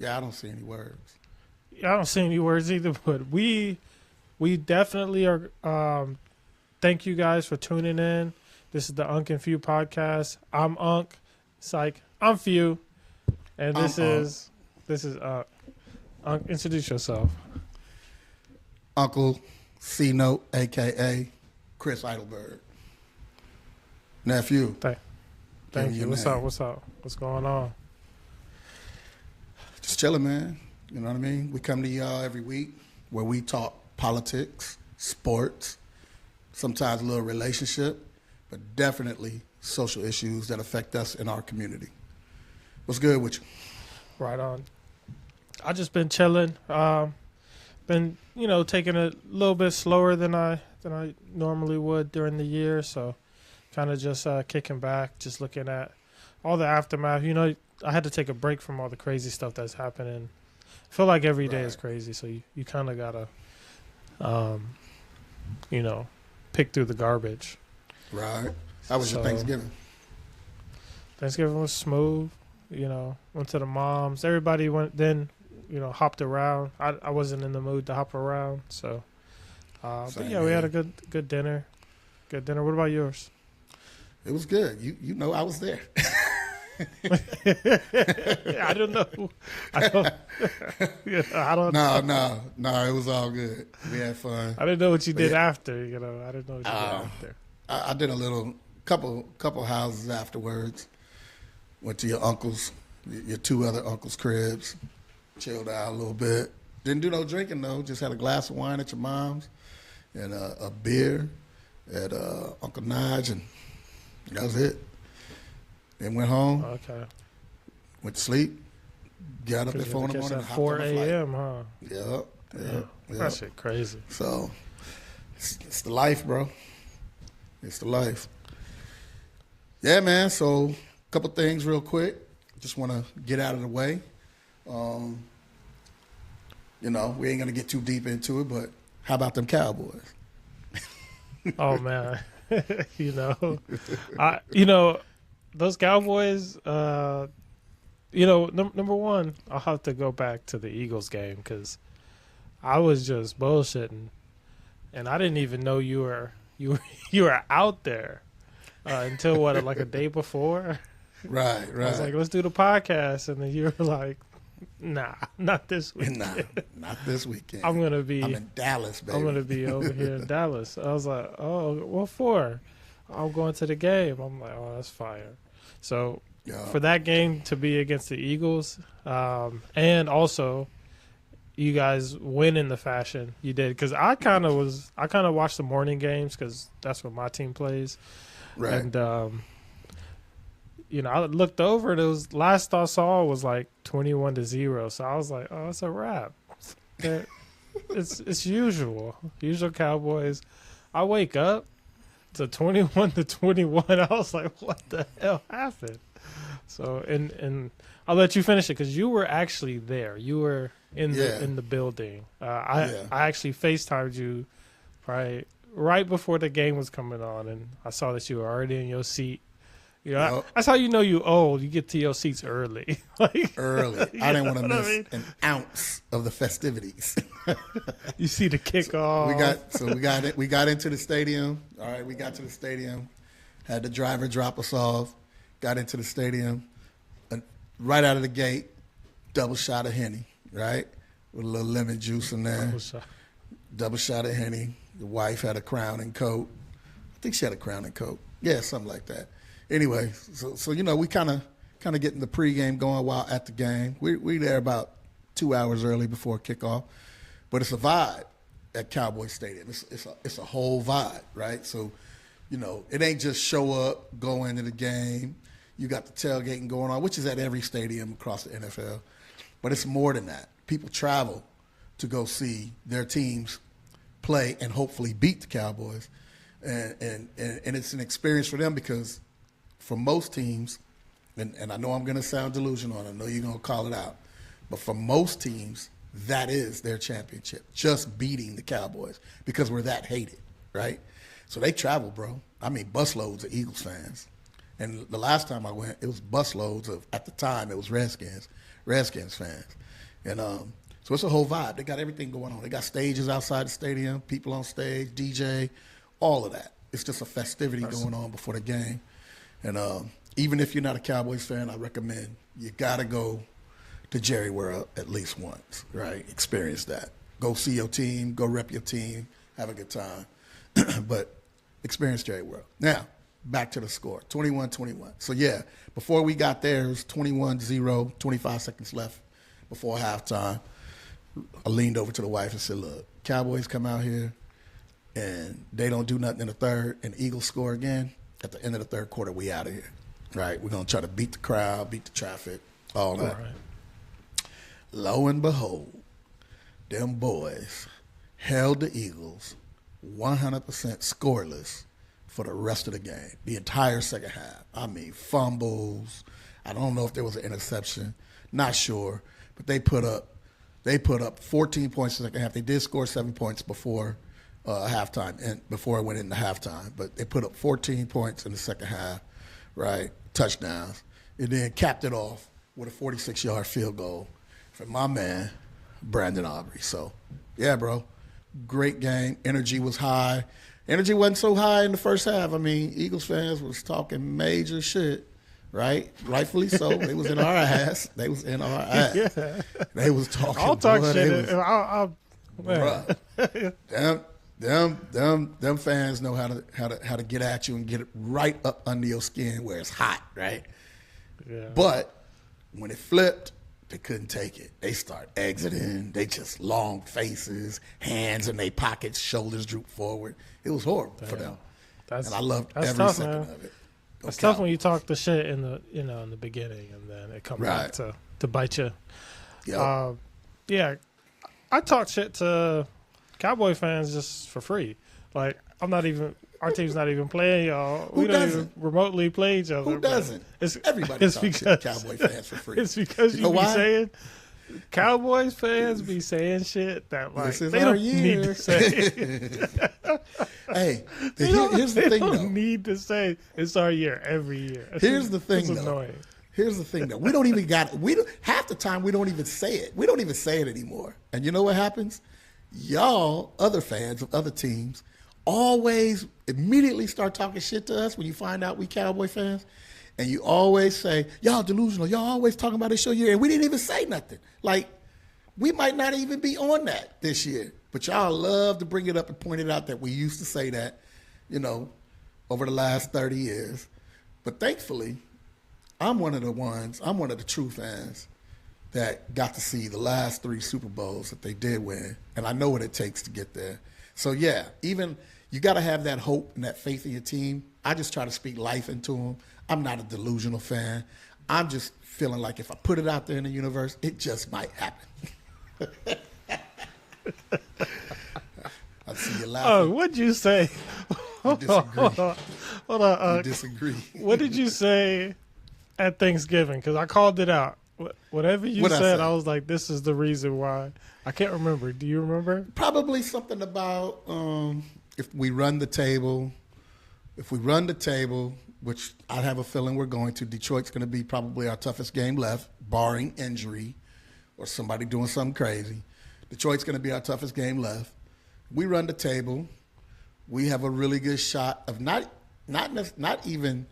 Yeah, I don't see any words. I don't see any words either, but we definitely are. Thank you guys for tuning in. This is the Unk Phew podcast. I'm Unk. It's like I'm Phew, and this is Unk. Introduce yourself. Uncle C Note, aka Chris Heidelberg. Nephew. Thank you. What's up? What's going on? Just chilling, man. You know what I mean? We come to y'all every week where we talk politics, sports, sometimes a little relationship, but definitely social issues that affect us in our community. What's good with you? Right on. I just been chilling. Been taking it a little bit slower than I normally would during the year. So kind of just kicking back, just looking at all the aftermath. I had to take a break from all the crazy stuff that's happening. I feel like every day is crazy, so you kind of gotta, pick through the garbage. Right. How was your Thanksgiving? Thanksgiving was smooth. Went to the moms. Everybody went then. Hopped around. I wasn't in the mood to hop around, so. But yeah, we had a good dinner. Good dinner. What about yours? It was good. I was there. I don't know. I don't. No. It was all good. We had fun. I didn't know what you did after. I didn't know what you did after. I did a couple houses afterwards. Went to your uncle's, your two other uncles' cribs. Chilled out a little bit. Didn't do no drinking though. Just had a glass of wine at your mom's and a beer at Uncle Nige, and that was it. Then went home. Okay. Went to sleep. Got up at 4 in the morning. At 4 a.m., huh? Yep. That shit crazy. So, it's the life, bro. It's the life. Yeah, man. So, a couple things real quick. Just want to get out of the way. We ain't going to get too deep into it, but how about them Cowboys? Oh, man. Those Cowboys, number one, I'll have to go back to the Eagles game because I was just bullshitting, and I didn't even know you were out there until like a day before. Right. I was like, let's do the podcast, and then you were like, nah, not this weekend. Nah, not this weekend. I'm in Dallas, baby. I'm gonna be over here in Dallas. I was like, oh, what for? I'm going to the game. I'm like, oh, that's fire. So for that game to be against the Eagles, and also you guys win in the fashion you did, because I kind of watched the morning games because that's what my team plays, right? And I looked over and it was last I saw was like 21-0. So I was like, oh, it's a wrap. It's usual Cowboys. I wake up to 21-21. I was like, what the hell happened? So and I'll let you finish it because you were actually there. You were in the building. I actually FaceTimed you right before the game was coming on, and I saw that you were already in your seat. That's how you know you old. You get to your seats early. Early. I didn't want to miss an ounce of the festivities. You see the kickoff. We got into the stadium. All right, we got to the stadium. Had the driver drop us off. Got into the stadium. And right out of the gate, double shot of Henny, right? With a little lemon juice in there. Double shot of Henny. The wife had a Crown and Coke. I think she had a Crown and Coke. Yeah, something like that. Anyway, so we kind of getting the pregame going while at the game. We there about 2 hours early before kickoff, but it's a vibe at Cowboy Stadium. It's a whole vibe, right? So, it ain't just show up, go into the game. You got the tailgating going on, which is at every stadium across the NFL, but it's more than that. People travel to go see their teams play and hopefully beat the Cowboys, and it's an experience for them because. For most teams, and I know I'm going to sound delusional, and I know you're going to call it out, but for most teams, that is their championship, just beating the Cowboys because we're that hated, right? So they travel, bro. I mean, busloads of Eagles fans. And the last time I went, it was busloads of, at the time, it was Redskins fans. And so it's a whole vibe. They got everything going on. They got stages outside the stadium, people on stage, DJ, all of that. It's just a festivity going on before the game. And even if you're not a Cowboys fan, I recommend you got to go to Jerry World at least once, right? Experience that. Go see your team, go rep your team, have a good time. But experience Jerry World. Now, back to the score, 21-21. So, yeah, before we got there, it was 21-0, 25 seconds left before halftime. I leaned over to the wife and said, look, Cowboys come out here and they don't do nothing in the third and the Eagles score again. At the end of the third quarter, we out of here, right? We're going to try to beat the crowd, beat the traffic, all that. All right. Lo and behold, them boys held the Eagles 100% scoreless for the rest of the game, the entire second half. I mean, fumbles. I don't know if there was an interception. Not sure. But they put up 14 points in the second half. They did score 7 points before halftime, and before it went into halftime. But they put up 14 points in the second half, right? Touchdowns. And then capped it off with a 46-yard field goal from my man, Brandon Aubrey. So, yeah, bro, great game. Energy was high. Energy wasn't so high in the first half. I mean, Eagles fans was talking major shit, right? Rightfully so. They was in our ass. They was in our ass. Yeah. They was talking. I'll talk blood. shit. Them fans know how to get at you and get it right up under your skin where it's hot, right? Yeah. But when it flipped, they couldn't take it. They start exiting. They just long faces, hands in their pockets, shoulders drooped forward. It was horrible for them. And I loved every tough, second man. of it. It's tough when you talk the shit in the beginning and then it comes back to bite you. Yep. Yeah, I talk shit to Cowboy fans just for free. Like our team's not even playing y'all. Who we don't doesn't? even remotely play each other. Who doesn't? Everybody talks shit to Cowboy fans for free. It's because you know be why? saying Cowboys fans be saying shit that like this is they our don't year. need to say. Hey, here's the thing, though. They don't need to say it's our year every year. Here's the thing, it's though. annoying. Here's the thing, though. We don't even half the time we don't even say it. We don't even say it anymore. And you know what happens? Y'all, other fans of other teams, always immediately start talking shit to us when you find out we Cowboy fans. And you always say, y'all delusional. Y'all always talking about this show year. And we didn't even say nothing. Like, we might not even be on that this year. But y'all love to bring it up and point it out that we used to say that, over the last 30 years. But thankfully, I'm one of the true fans that got to see the last 3 Super Bowls that they did win. And I know what it takes to get there. So, yeah, even you got to have that hope and that faith in your team. I just try to speak life into them. I'm not a delusional fan. I'm just feeling like if I put it out there in the universe, it just might happen. I see you laughing. Oh, what'd you say? You disagree. Hold on. You disagree. What did you say at Thanksgiving? Because I called it out. Whatever you said, I was like, this is the reason why. I can't remember. Do you remember? Probably something about if we run the table, which I have a feeling we're going to, Detroit's going to be probably our toughest game left, barring injury or somebody doing something crazy. Detroit's going to be our toughest game left. We run the table. We have a really good shot of not even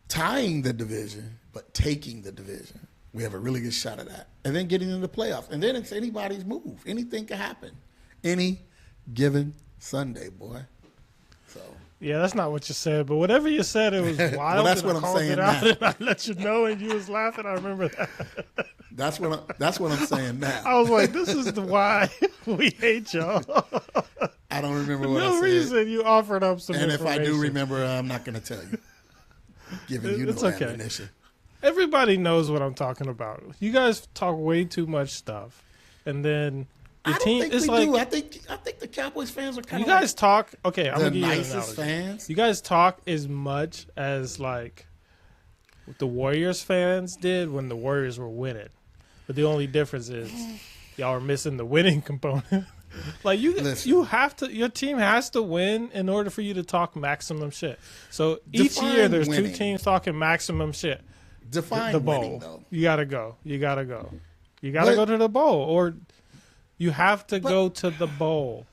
tying the division, but taking the division. We have a really good shot of that. And then getting in the playoffs. And then it's anybody's move. Anything can happen. Any given Sunday, boy. So. Yeah, that's not what you said, but whatever you said, it was wild. Well, that's what I'm saying now. And I let you know, and you was laughing. I remember that. That's what I'm saying now. I was like, this is why we hate y'all. I don't remember what I said. No reason you offered up some And if I information. do remember, I'm not going to tell you. Giving you It's no okay. ammunition. Everybody knows what I'm talking about. You guys talk way too much stuff, and then the I team. don't think It's we like do. I think the Cowboys fans are kind you of guys talk. Okay, I'm the gonna give you an nicest analogy. fans. You guys talk as much as like what the Warriors fans did when the Warriors were winning, but the only difference is y'all are missing the winning component. Like Listen. you have to. Your team has to win in order for you to talk maximum shit. So each Define year there's winning. 2 teams talking maximum shit. Define The winning, bowl. though. You gotta go. You gotta go. You gotta But- go to the bowl, or you have to go to the bowl.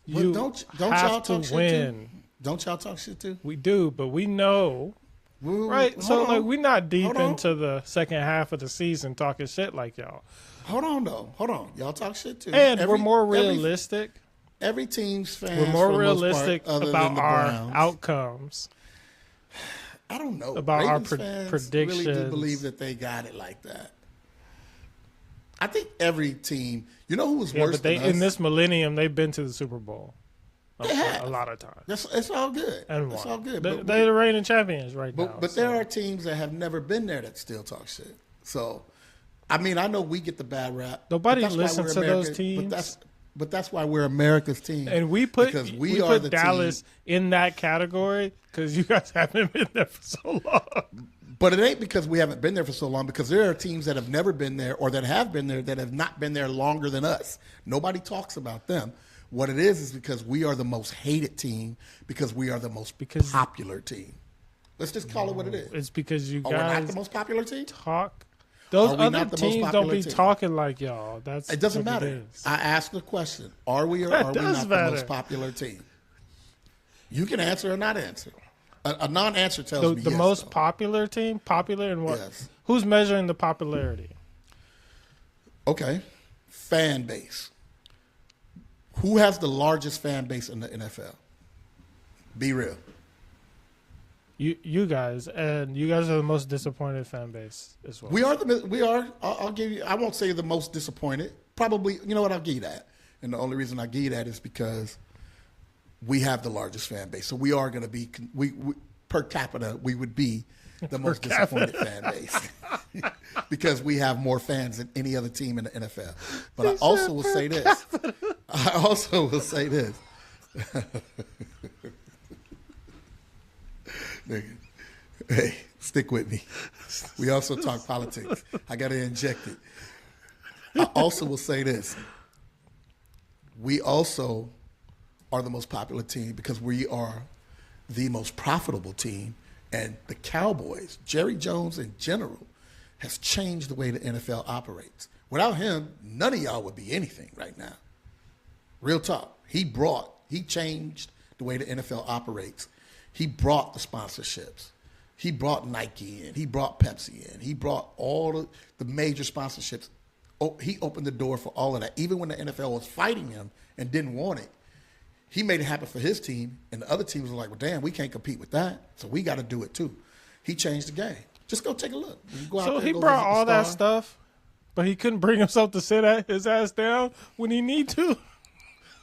But You don't have y'all to talk shit win. too? Don't y'all talk shit too? We do, but we know, Wait, right? hold So on. like we're not deep Hold on. into the second half of the season talking shit like y'all, Hold on, though. Hold on. Y'all talk shit too. and we're Every- more every- realistic. Every team's fans. We're more for the most part, realistic other about than the our Browns. outcomes. I don't know. about our Ravens fans predictions. really do believe that they got it like that. I think every team. You know who was Yeah, worse but they than us? in this millennium they've been to the Super Bowl They have. a lot of times. It's all good. And It's won. all good. They're the reigning champions right now. But so. there are teams that have never been there that still talk shit. So, I mean, I know we get the bad rap. Nobody but that's why listens we're to those America- teams. But that's why we're America's team. And we put because we are put the Dallas team. in that category because you guys haven't been there for so long. But it ain't because we haven't been there for so long, because there are teams that have never been there or that have been there that have not been there longer than us. Nobody talks about them. What it is because we are the most hated team, because we are the most popular team. Let's just call it what it is. It's because you We're not guys the most popular team? talk. Those Are we other not the most teams don't popular be team? talking like y'all. That's It doesn't what matter. It is. I asked the question: are we or That are we does not matter. the most popular team? You can answer or not answer. A non-answer tells The, me the yes, most though. popular team, popular in what? Yes. Who's measuring the popularity? Okay, fan base. Who has the largest fan base in the NFL? Be real. You guys, and you guys are the most disappointed fan base as well. We are. I'll give you. I won't say the most disappointed. Probably. You know what? I'll give you that. And the only reason I give you that is because we have the largest fan base. So we are going to be. We per capita, we would be the most disappointed fan base because we have more fans than any other team in the NFL. But I also will say this. I also will say this. Nigga. Hey, stick with me. We also talk politics. I got to inject it. I also will say this. We also are the most popular team because we are the most profitable team. And the Cowboys, Jerry Jones in general, has changed the way the NFL operates. Without him, none of y'all would be anything right now. Real talk. He changed the way the NFL operates. He brought the sponsorships. He brought Nike in. He brought Pepsi in. He brought all the major sponsorships. Oh, he opened the door for all of that. Even when the NFL was fighting him and didn't want it, he made it happen for his team. And the other teams were like, well, damn, we can't compete with that. So we got to do it too. He changed the game. Just go take a look. You go out So there he and go brought visit the all that Star. stuff, but he couldn't bring himself to sit his ass down when he need to.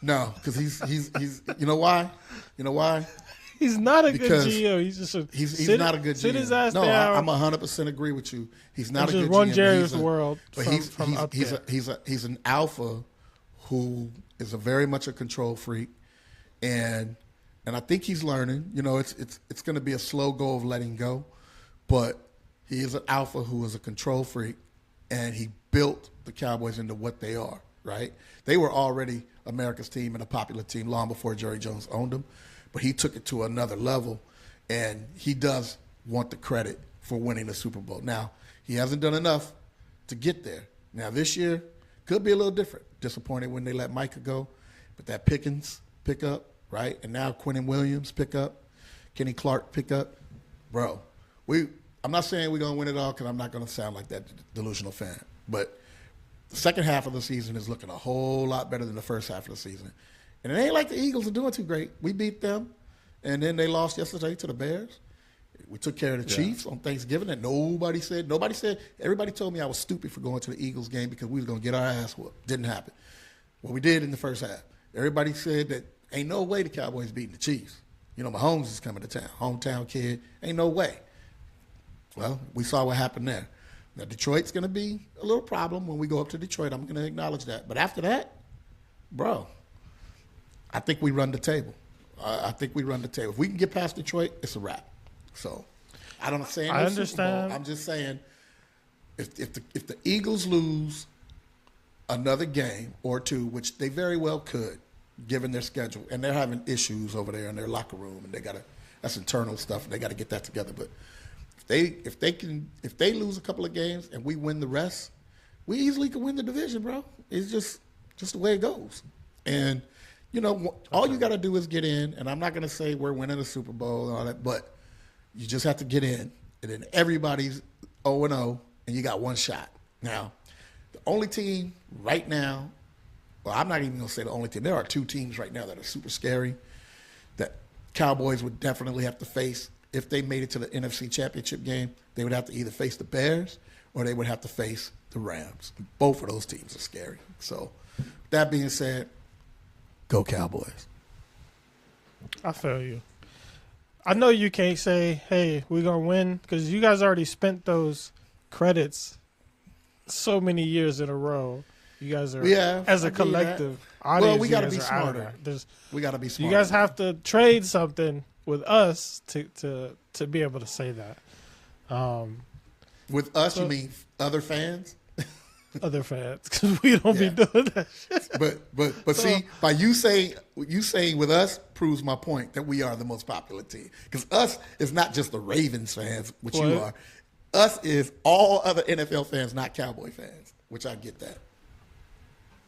No, because he's you know why? You know why? He's not a Because good GM. He's just He's sit, not a good GM. Sit his ass no, down. I'm 100% agree with you. He's not and a just good run GM. Jerry's world But from up there. he's an alpha who is a very much a control freak, and I think he's learning. You know, it's going to be a slow go of letting go, but he is an alpha who is a control freak, and he built the Cowboys into what they are. Right? They were already America's team and a popular team long before Jerry Jones owned them, but he took it to another level, and he does want the credit for winning the Super Bowl. Now, he hasn't done enough to get there. Now, this year could be a little different. Disappointed when they let Micah go, but that Pickens pick up, right? And now Quinnen Williams pick up, Kenny Clark pick up. Bro, I'm not saying we're going to win it all because I'm not going to sound like that delusional fan, but the second half of the season is looking a whole lot better than the first half of the season. And it ain't like the Eagles are doing too great. We beat them, and then they lost yesterday to the Bears. We took care of the Chiefs on Thanksgiving, and nobody said. Everybody told me I was stupid for going to the Eagles game because we was going to get our ass whooped. Didn't happen. What we did in the first half. Everybody said that ain't no way the Cowboys beating the Chiefs. You know, Mahomes is coming to town. Hometown kid. Ain't no way. Well, we saw what happened there. Now, Detroit's going to be a little problem when we go up to Detroit. I'm going to acknowledge that. But after that, bro, I think we run the table. I think we run the table. If we can get past Detroit, it's a wrap. So I don't say I no understand. Super Bowl. I'm just saying if the Eagles lose another game or two, which they very well could, given their schedule, and they're having issues over there in their locker room, and that's internal stuff, and they got to get that together. But if they lose a couple of games and we win the rest, we easily can win the division, bro. It's just the way it goes. And all you got to do is get in, and I'm not going to say we're winning the Super Bowl and all that, but you just have to get in, and then everybody's 0-0, and you got one shot. Now, the only team right now, well, I'm not even going to say the only team. There are two teams right now that are super scary that Cowboys would definitely have to face. If they made it to the NFC Championship game, they would have to either face the Bears or they would have to face the Rams. Both of those teams are scary. So, that being said, go Cowboys. I feel you. I know you can't say, hey, we're going to win, because you guys already spent those credits so many years in a row. You guys are, as a collective audience, well, we got to be smarter. We got to be smarter. You guys have to trade something with us to be able to say that. With us, you mean other fans? Other fans, because we don't be doing that shit. But see, by you saying with us proves my point that we are the most popular team. Because us is not just the Ravens fans, which you are. Us is all other NFL fans, not Cowboy fans, which I get that.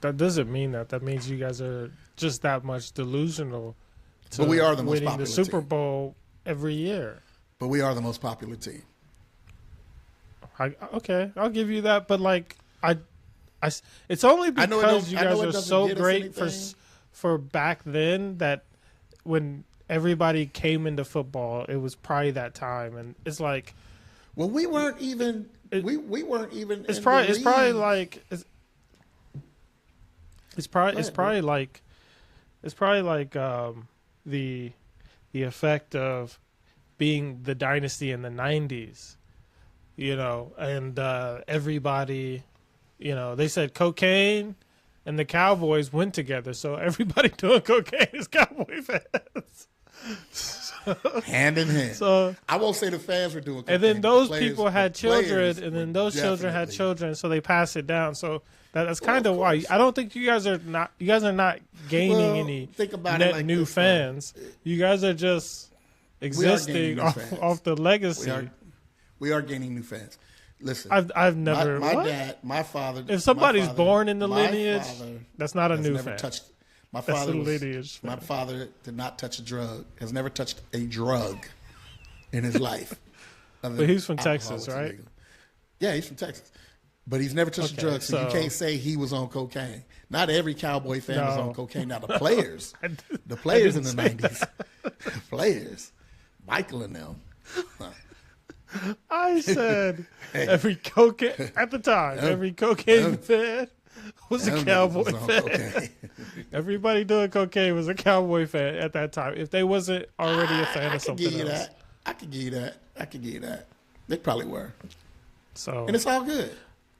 That doesn't mean that. That means you guys are just that much delusional. But we are the most winning popular the Super team. Bowl every year. But we are the most popular team. Okay, I'll give you that. But it's only because you guys are so great for back then that when everybody came into football, it was probably that time, and it's like. Well, we weren't even. We weren't even. It's probably like the effect of being the dynasty in the 90s, and everybody, they said cocaine and the Cowboys went together, so everybody doing cocaine is Cowboy fans. Hand in hand. So I won't say the fans were doing cocaine. And then those people had children, and then those children had children, so they pass it down. So that's kind of why. I don't think you guys are not gaining any net new fans. You guys are just existing off the legacy. We are gaining new fans. Listen, I've never. My father. If somebody's born in the lineage, that's not a new fan. My father did not touch a drug. Has never touched a drug in his life. But he's from Texas, right? Illegal. Yeah, he's from Texas. But he's never touched a drug, so you can't say he was on cocaine. Not every Cowboy fan was on cocaine. Now the players, in the 90s, the players, Michael and them. I said every cocaine at the time. Every cocaine fan was a Cowboy fan. Everybody doing cocaine was a Cowboy fan at that time. If they wasn't already a fan of something else. I could give you that. They probably were. So, and it's all good.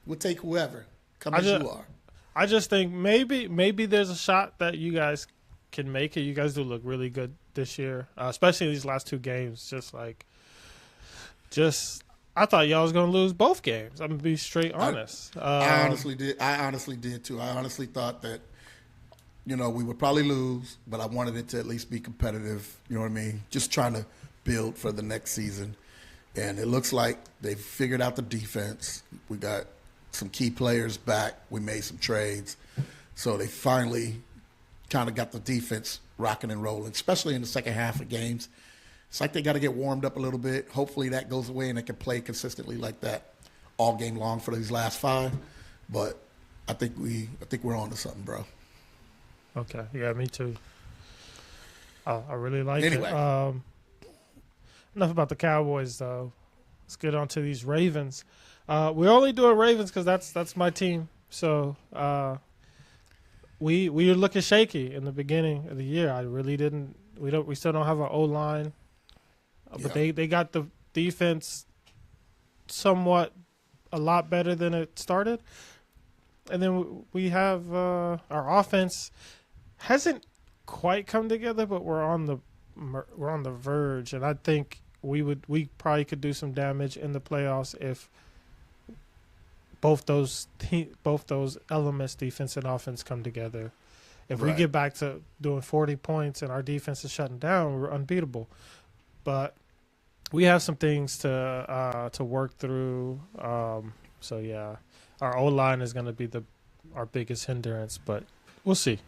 We'll take whoever. Come as you are. I just think maybe there's a shot that you guys can make it. You guys do look really good this year, especially these last two games. I thought y'all was gonna lose both games. I'm gonna be straight honest. I honestly did. I honestly did too. I honestly thought that, we would probably lose, but I wanted it to at least be competitive. You know what I mean? Just trying to build for the next season. And it looks like they've figured out the defense. We got some key players back. We made some trades. So they finally kind of got the defense rocking and rolling, especially in the second half of games. It's like they got to get warmed up a little bit. Hopefully that goes away and they can play consistently like that all game long for these last 5. But I think we're on to something, bro. Okay. Yeah, me too. I really like it. Enough about the Cowboys, though. Let's get on to these Ravens. We're only doing Ravens because that's my team. So we were looking shaky in the beginning of the year. I really didn't. We still don't have an O-line. But they got the defense somewhat a lot better than it started. And then we have our offense hasn't quite come together, but we're on the verge. And I think we probably could do some damage in the playoffs if both those elements, defense and offense, come together. If we Right. get back to doing 40 points and our defense is shutting down, we're unbeatable. But we have some things to work through. So yeah, our O line is going to be our biggest hindrance, but we'll see.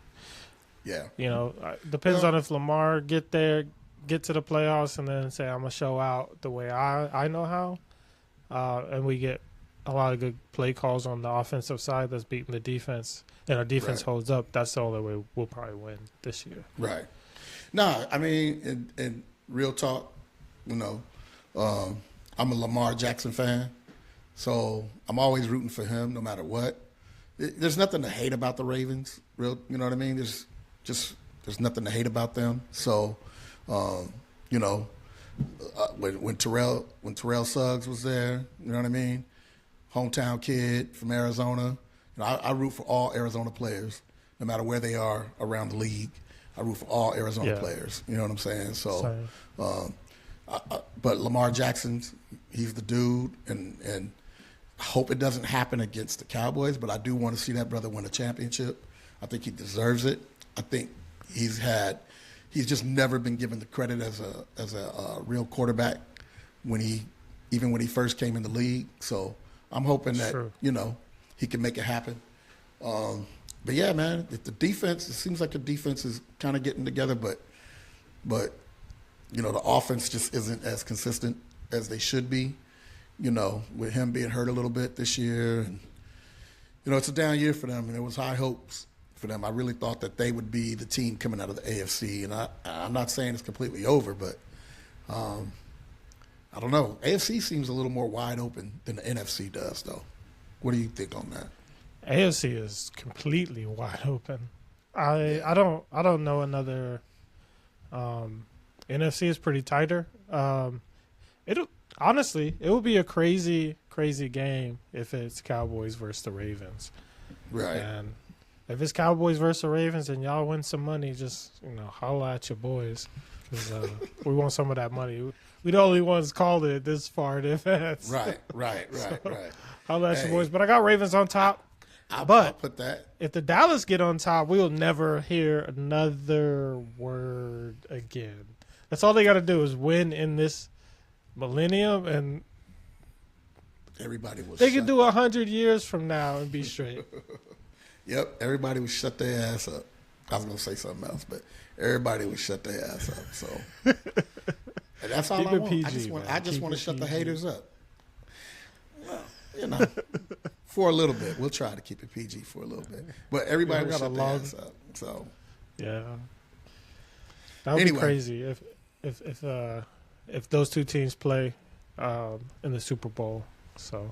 Yeah. You know, depends Well- on if Lamar get to the playoffs and then say I'm gonna show out the way I know how, and we get a lot of good play calls on the offensive side that's beating the defense, and our defense Right. holds up. That's the only way we'll probably win this year. Right. No, I mean, in real talk, you know, I'm a Lamar Jackson fan, so I'm always rooting for him no matter what. There's nothing to hate about the Ravens, you know what I mean? There's nothing to hate about them. So, you know, when Terrell Suggs was there, you know what I mean? Hometown kid from Arizona. You know, I root for all Arizona players, no matter where they are around the league. I root for all Arizona players. You know what I'm saying? So, but Lamar Jackson, he's the dude, and I hope it doesn't happen against the Cowboys, but I do want to see that brother win a championship. I think he deserves it. I think he's just never been given the credit as a real quarterback when he first came in the league. So I'm hoping that you know he can make it happen. But yeah, man, if the defense, it seems like the defense is kind of getting together, but you know the offense just isn't as consistent as they should be. You know, with him being hurt a little bit this year, and you know it's a down year for them, and there was high hopes for them. I really thought that they would be the team coming out of the AFC, and I'm not saying it's completely over, but I don't know. AFC seems a little more wide open than the NFC does, though. What do you think on that? AFC is completely wide open. I don't know another. NFC is pretty tighter. It would be a crazy game if it's Cowboys versus the Ravens. Right. And if it's Cowboys versus the Ravens and y'all win some money, just holla at your boys, because we want some of that money. We the only ones called it this far in advance. Right. Holla at your boys. But I got Ravens on top. I'll put that. If the Dallas get on top, we'll never hear another word again. That's all they got to do is win in this millennium, and Everybody will. they can do 100 years from now and be straight. Yep, everybody would shut their ass up. I was gonna say something else, but everybody would shut their ass up. So, and that's all Keep I it want. PG, I just Keep want to it shut the PG. haters up. Well, for a little bit, we'll try to keep it PG for a little bit. But everybody We will got shut a their long- ass up. So, Yeah, that would Anyway. be crazy if those two teams play in the Super Bowl. So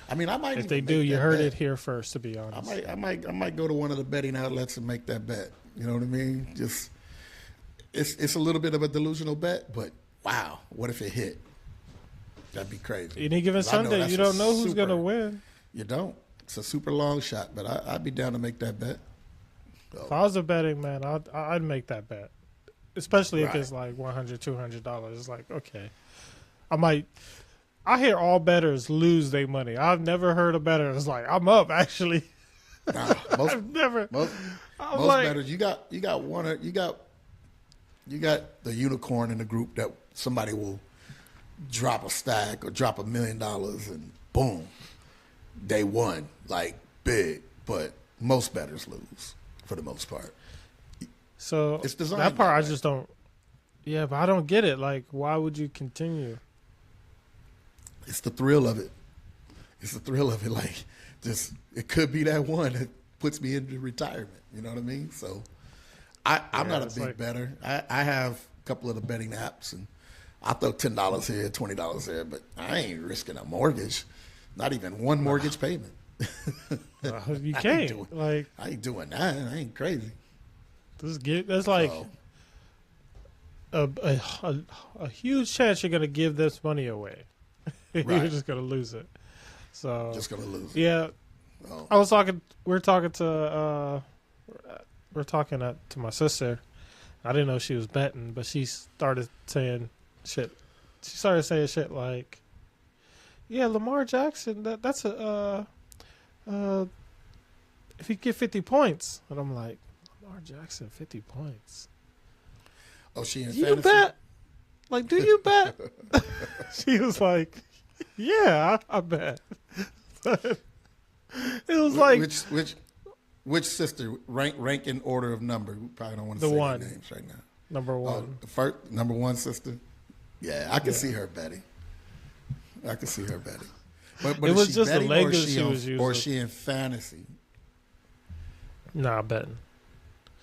I mean, I might. if even they make do, you that heard bet. it here first. To be honest, I might go to one of the betting outlets and make that bet. You know what I mean? Just it's a little bit of a delusional bet, but wow, what if it hit? That'd be crazy. any given 'Cause I know Sunday, that's you a don't know who's super- gonna win. You don't. It's a super long shot, but I'd be down to make that bet. If I was a betting man, I'd make that bet, especially if Right. it's like $100, $200. It's like, okay, I hear all bettors lose their money. I've never heard a bettor that's like, I'm up. Actually, Nah, most I've never. most I'm like, bettors, you got the unicorn in the group that somebody will drop a stack or drop $1 million and boom, they won like big. But most bettors lose for the most part. so It's designed that part that I way. just don't. Yeah, but I don't get it. Like, why would you continue? It's the thrill of it. Like, just it could be that one that puts me into retirement. You know what I mean? So I'm not a it's big like- bettor. I have a couple of the betting apps, and I throw $10 here, $20 there, but I ain't risking a mortgage. Not even one mortgage payment. You I ain't can't. doing- Like, I ain't doing that. I ain't crazy. that's like So, a huge chance you're gonna give this money away. You're Right. just gonna lose it. So just gonna lose. yeah, Oh. I was talking. We're talking to my sister. I didn't know she was betting, but she started saying shit. She started saying shit like, "Yeah, Lamar Jackson. That's a if he get 50 points, and I'm like, Lamar Jackson, 50 points. Oh, she in Do you fantasy? bet? Like, do you bet? She was like, yeah, I bet. But it was like which sister? Rank in order of number. We probably don't want to The say their one. names right now. number Oh, one. the first number one sister. Yeah, I can Yeah. see her betting. I can see her betting. But It is was she just the betting, or language is she on- was or is using. she in fantasy? Nah, betting.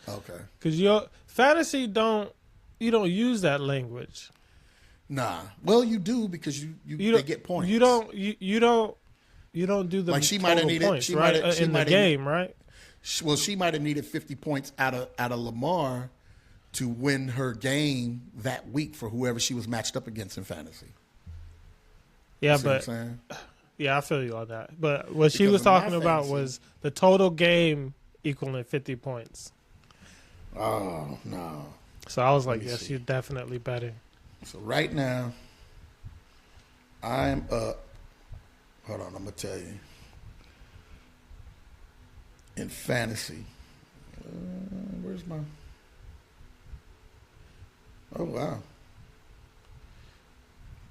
Okay. Because fantasy you don't use that language. Nah. Well, you do because they get points. You don't do the Like she might have total needed- points, she right? might have- she In the might have- game, right? Well, she might have needed 50 points out of Lamar to win her game that week for whoever she was matched up against in fantasy. Yeah, See what I'm but saying? yeah, I feel you on that. But what she Because was in my talking about fantasy- was the total game equaling 50 points. Oh no. So I was like, me yes, see. you're definitely betting. So right now, I'm up. Hold on, I'm gonna tell you. In fantasy, where's my? Oh wow.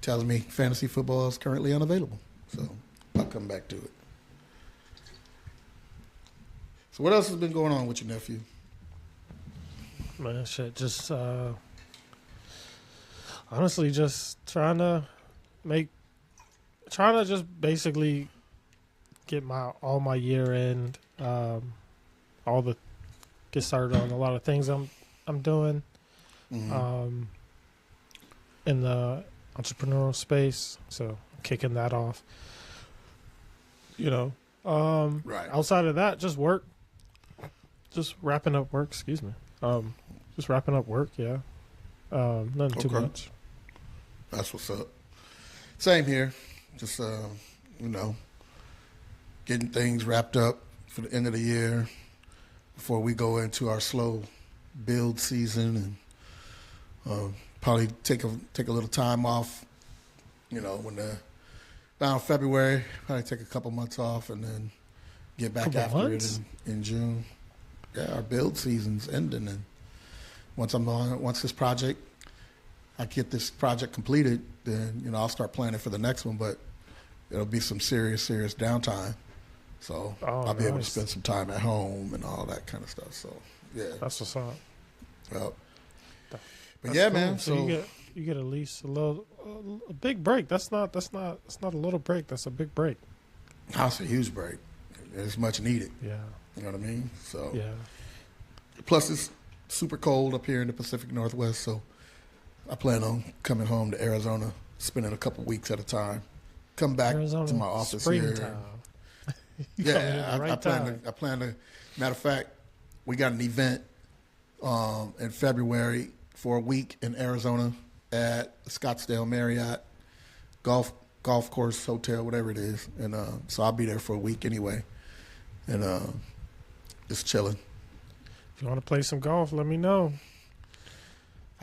Tells me fantasy football is currently unavailable. So I'll come back to it. So what else has been going on with your nephew? Man, shit, just honestly, just trying to just basically get all my year end, get started on a lot of things I'm doing, Mhm. in the entrepreneurial space. So kicking that off, Right. outside of that, just work, just wrapping up work. Excuse me. Just wrapping up work. Yeah. Nothing too Okay. much. That's what's up. Same here. Just getting things wrapped up for the end of the year before we go into our slow build season, and probably take a little time off. When around February, probably take a couple months off and then get back Couple after months? it in June. Yeah, our build season's ending, and once I get this project completed, then I'll start planning for the next one. But it'll be some serious downtime, so Oh, I'll be able to nice. spend some time at home and all that kind of stuff. So yeah, That's what's up. well, but That's yeah, cool. man. So So you get at least a big break. That's not a little break. That's a big break. that's a huge break. It's much needed. Yeah. You know what I mean? So Yeah. plus it's super cold up here in the Pacific Northwest, so I plan on coming home to Arizona, spending a couple weeks at a time. Come back Arizona, to my office here. springtime. You coming in Yeah, the right time. I plan to. Matter of fact, we got an event in February for a week in Arizona at Scottsdale Marriott golf course hotel, whatever it is, and so I'll be there for a week anyway, and just chilling. If you want to play some golf, let me know.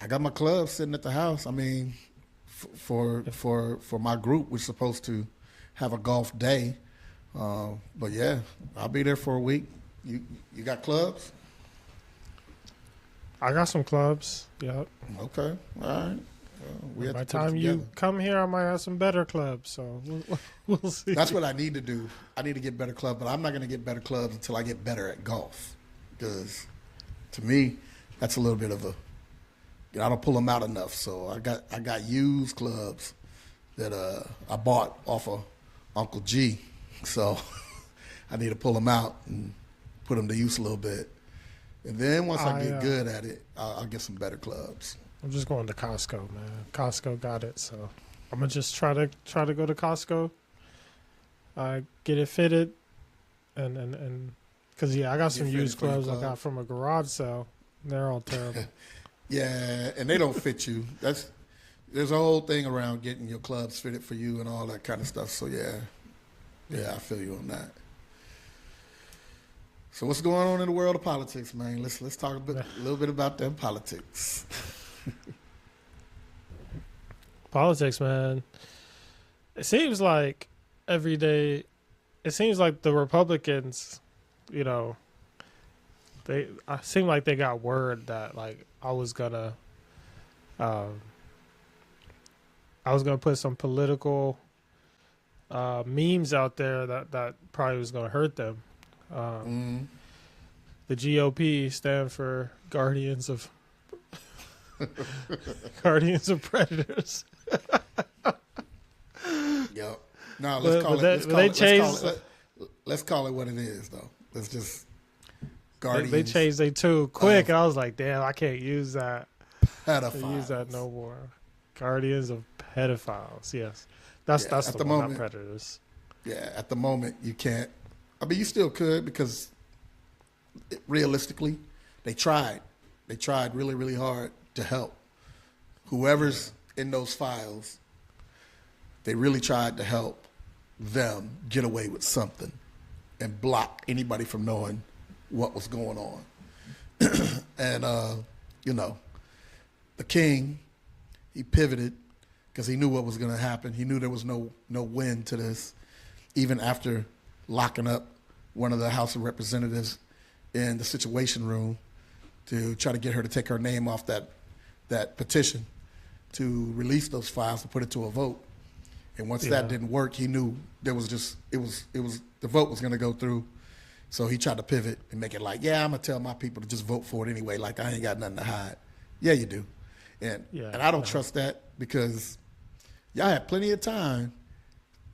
I got my club sitting at the house. I mean, for my group, we're supposed to have a golf day, but yeah, I'll be there for a week. You got clubs? I got some clubs. Yep. Okay, all right. We have By to the put it time you together. come here, I might have some better clubs. So we'll see. That's what I need to do. I need to get better clubs, but I'm not going to get better clubs until I get better at golf. Because to me, that's a little bit of a, I don't pull them out enough. So I got used clubs that I bought off of Uncle G. So I need to pull them out and put them to use a little bit. And then once I get good at it, I'll get some better clubs. I'm just going to Costco, man. Costco got it, so I'm gonna just try to go to Costco. Get it fitted, and because I got some fitted used for your clubs I club. got from a garage sale. They're all terrible. Yeah, and they don't fit you. There's a whole thing around getting your clubs fitted for you and all that kind of stuff. So yeah, I feel you on that. So what's going on in the world of politics, man? Let's talk a little bit about them politics. Politics, man. It seems like every day it seems like the Republicans, you know, I seem like they got word that like um, I was gonna put some political memes out there that probably was gonna hurt them. Mm. The GOP stand for Guardians of Guardians of Predators. Yep. No, let's call it what it is, though. Let's just Guardians. They changed they too quick, and I was like, damn, I can't use that. Pedophiles. Use that no more. Guardians of pedophiles. Yes, that's the one, not predators. Yeah, at the moment you can't. I mean, you still could because realistically, they tried. They tried really, really hard to help whoever's in those files. They really tried to help them get away with something and block anybody from knowing what was going on. And the king, he pivoted because he knew what was going to happen. He knew there was no win to this, even after locking up one of the House of Representatives in the Situation Room to try to get her to take her name off that petition to release those files to put it to a vote. And once that didn't work, he knew the vote was going to go through. So he tried to pivot and make it like, yeah, I'm going to tell my people to just vote for it anyway. Like, I ain't got nothing to hide. Yeah, you do. And I don't trust that because y'all had plenty of time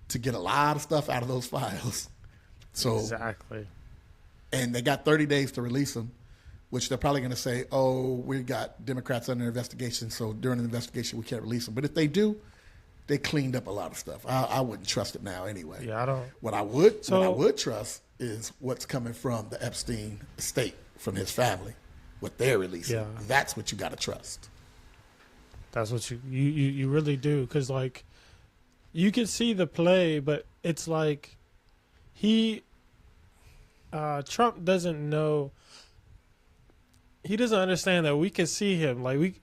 to get a lot of stuff out of those files. So exactly. And they got 30 days to release them, which they're probably going to say, oh, we got Democrats under investigation, so during the investigation we can't release them. But if they do, they cleaned up a lot of stuff. I wouldn't trust it now anyway. Yeah, I don't. What I would trust is what's coming from the Epstein estate, from his family, what they're releasing. Yeah. That's what you got to trust. That's what you really do, because like you can see the play, but it's like Trump doesn't know. He doesn't understand that we can see him. We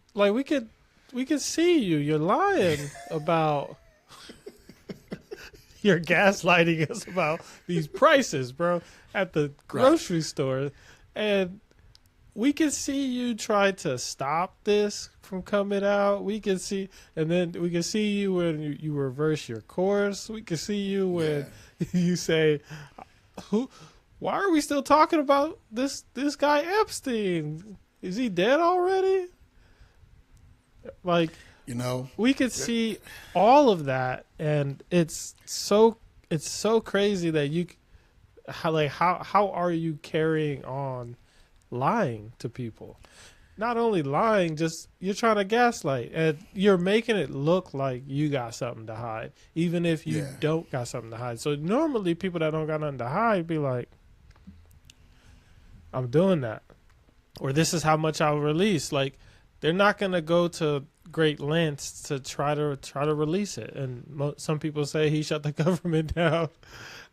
can see you. You're lying about. You're gaslighting us about these prices, bro, at the grocery store, and we can see you try to stop this from coming out. We can see, and then we can see you when you reverse your course. We can see you when you say, why are we still talking about this guy Epstein? Is he dead already? Like, we could see all of that, and it's so crazy that how are you carrying on lying to people? Not only lying, just you're trying to gaslight, and you're making it look like you got something to hide, even if you don't got something to hide. So normally people that don't got nothing to hide be like, I'm doing that, or this is how much I'll release. Like, they're not going to go to great lengths to try to release it. And some people say he shut the government down,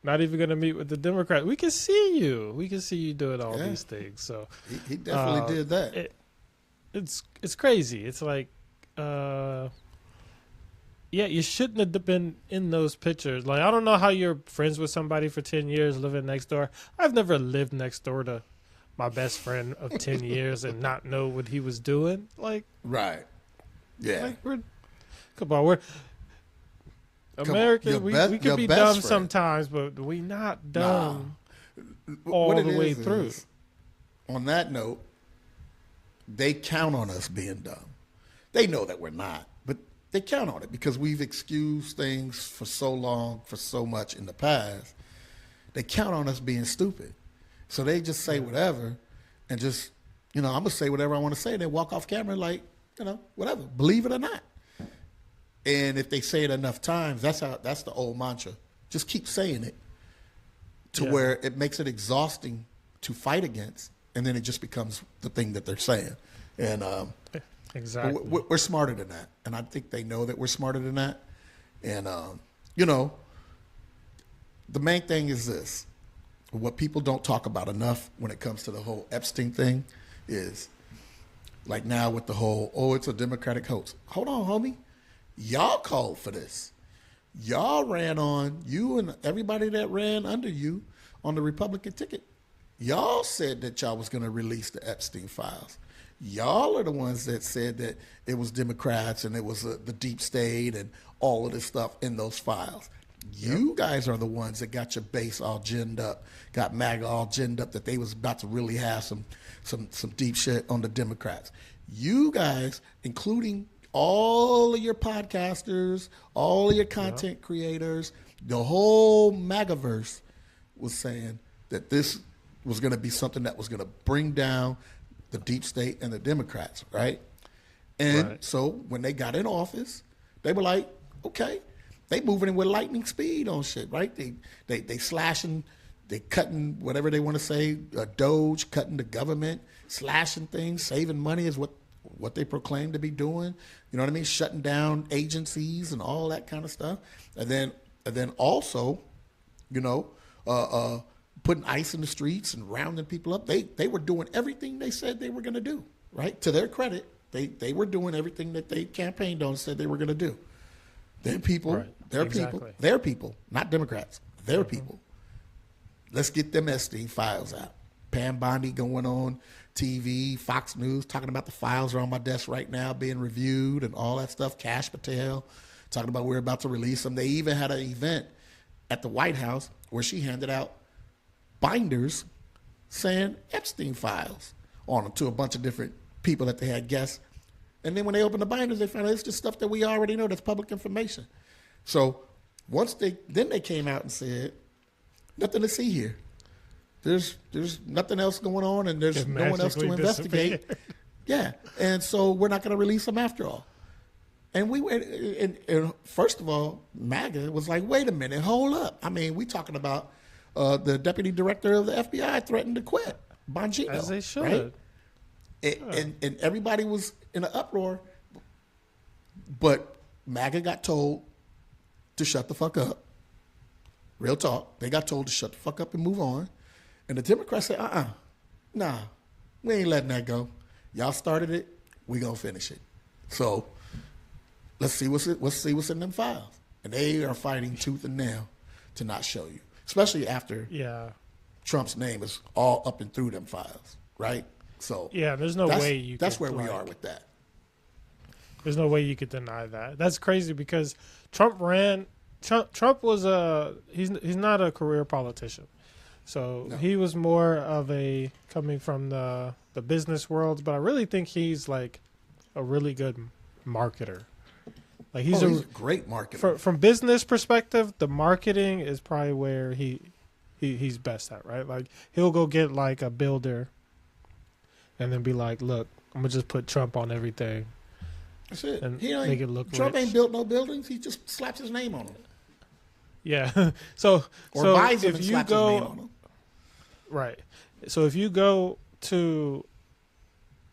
not even going to meet with the Democrats. We can see you. We can see you doing all these things. So he definitely did that. It's crazy. It's like, you shouldn't have been in those pictures. Like, I don't know how you're friends with somebody for 10 years living next door. I've never lived next door to my best friend of 10 years and not know what he was doing. Like, right. Yeah. Like, we're American. We can be dumb sometimes, but we not dumb all the way through. On that note, they count on us being dumb. They know that we're not, but they count on it because we've excused things for so long, for so much in the past. They count on us being stupid. So they just say whatever and just, I'm going to say whatever I want to say. They walk off camera like, whatever, believe it or not. And if they say it enough times, that's the old mantra. Just keep saying it to where it makes it exhausting to fight against, and then it just becomes the thing that they're saying. And exactly, we're smarter than that, and I think they know that we're smarter than that. And the main thing is this: what people don't talk about enough when it comes to the whole Epstein thing is, like now with the whole, it's a Democratic hoax. Hold on, homie. Y'all called for this. Y'all ran on, you and everybody that ran under you on the Republican ticket. Y'all said that y'all was going to release the Epstein files. Y'all are the ones that said that it was Democrats and it was the deep state and all of this stuff in those files. You guys are the ones that got your base all ginned up, got MAGA all ginned up that they was about to really have some deep shit on the Democrats. You guys, including all of your podcasters, all of your content creators, the whole MAGAverse was saying that this was going to be something that was going to bring down the deep state and the Democrats, right? And so when they got in office, they were like, okay, they moving in with lightning speed on shit, right? They slashing, they cutting whatever they want to say, Doge, cutting the government, slashing things, saving money is what they proclaim to be doing. You know what I mean? Shutting down agencies and all that kind of stuff. And then also, you know, putting ice in the streets and rounding people up. They were doing everything they said they were going to do, right? To their credit, they were doing everything that they campaigned on and said they were going to do. Their people, their people, not Democrats, their people. Let's get them Epstein files out. Pam Bondi going on TV, Fox News, talking about the files are on my desk right now being reviewed and all that stuff. Kash Patel talking about we're about to release them. They even had an event at the White House where she handed out binders saying Epstein files on them to a bunch of different people that they had guests. And then when they opened the binders, they found out it's just stuff that we already know that's public information. So once they came out and said, nothing to see here. There's nothing else going on, and there's no one else to investigate. Yeah, and so we're not going to release them after all. And we went, and first of all, MAGA was like, wait a minute, hold up. I mean, we talking about the deputy director of the FBI threatened to quit, Bongino. As they should. Right? And everybody was in an uproar, but MAGA got told to shut the fuck up. Real talk. They got told to shut the fuck up and move on. And the Democrats said, nah, we ain't letting that go. Y'all started it, we gonna finish it. So let's see what's in them files. And they are fighting tooth and nail to not show you, especially after Trump's name is all up and through them files, right? So there's no way you. That's where we are with that. There's no way you could deny that. That's crazy because Trump ran. Trump was he's not a career politician. So he was more of coming from the business world, but I really think he's like a really good marketer. Like he's a great marketer. From business perspective, the marketing is probably where he's best at, right? Like he'll go get like a builder and then be like, look, I'm gonna just put Trump on everything. That's it. And make it look Trump rich. ain't built no buildings, he just slaps his name on them. Yeah. so buys them if and you slaps go his name on them. Right. So if you go to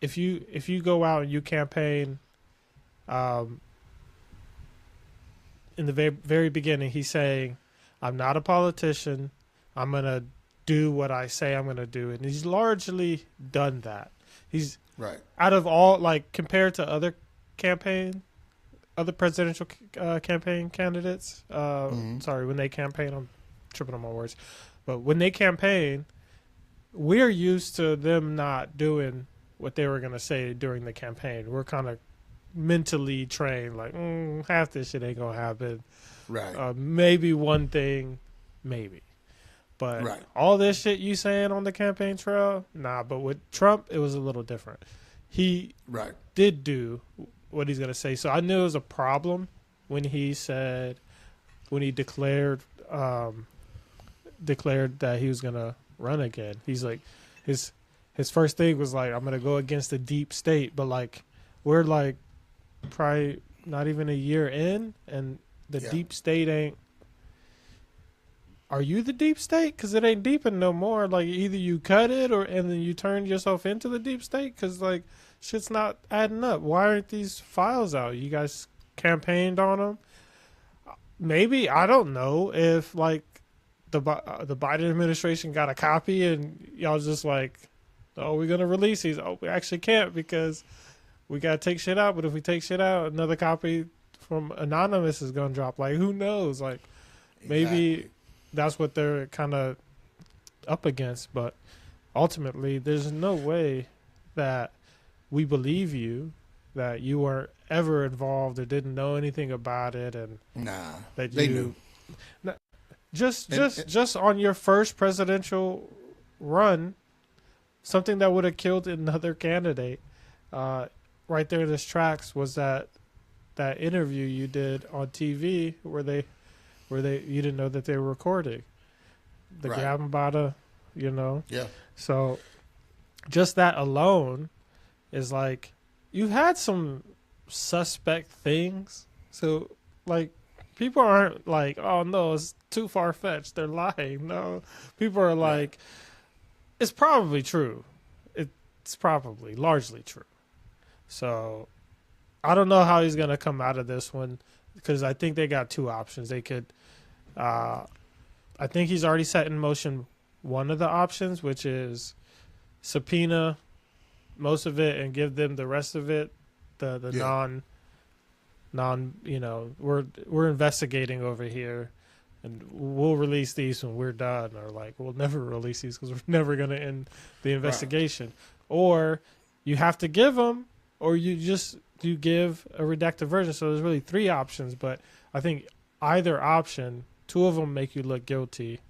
if you go out and you campaign in the very beginning, he's saying, I'm not a politician. I'm going to do what I say I'm going to do. And he's largely done that. He's out of all, like compared to other presidential campaign candidates. Sorry, when they campaign, I'm tripping on my words. But when they campaign, we're used to them not doing what they were going to say during the campaign. We're kind of mentally trained, like, half this shit ain't going to happen. Right. Maybe one thing, maybe. But all this shit you saying on the campaign trail, nah. But with Trump, it was a little different. He did do what he's going to say. So I knew it was a problem when he declared that he was going to run again. He's like, his first thing was like, I'm going to go against the deep state. But like, we're like probably not even a year in, and the deep state ain't. Are you the deep state? Because it ain't deeping no more. Like either you cut it and then you turn yourself into the deep state. Because like shit's not adding up. Why aren't these files out? You guys campaigned on them. Maybe, I don't know if like the Biden administration got a copy and y'all just like, oh, we're gonna release these. Oh, we actually can't because we gotta take shit out. But if we take shit out, another copy from Anonymous is going to drop. Like, who knows? Like, maybe Exactly. that's what they're kind of up against. But ultimately, there's no way that we believe you, that you were ever involved or didn't know anything about it, and Nah, that they you knew. just on your first presidential run, something that would have killed another candidate. Right there in his tracks was that interview you did on TV where they you didn't know that they were recording the Right. Gambada, Yeah. So just that alone is like you've had some suspect things. So like people aren't like, oh no, it's too far fetched. They're lying. No, people are like, it's probably true. It's probably largely true. So I don't know how he's gonna come out of this one because I think they got two options. They could, I think he's already set in motion one of the options, which is subpoena most of it and give them the rest of it. The Yeah. non we're investigating over here, and we'll release these when we're done, or like we'll never release these because we're never gonna end the Right. investigation. Or you have to give them, or you give a redacted version. So there's really three options, but I think either option, two of them make you look guilty.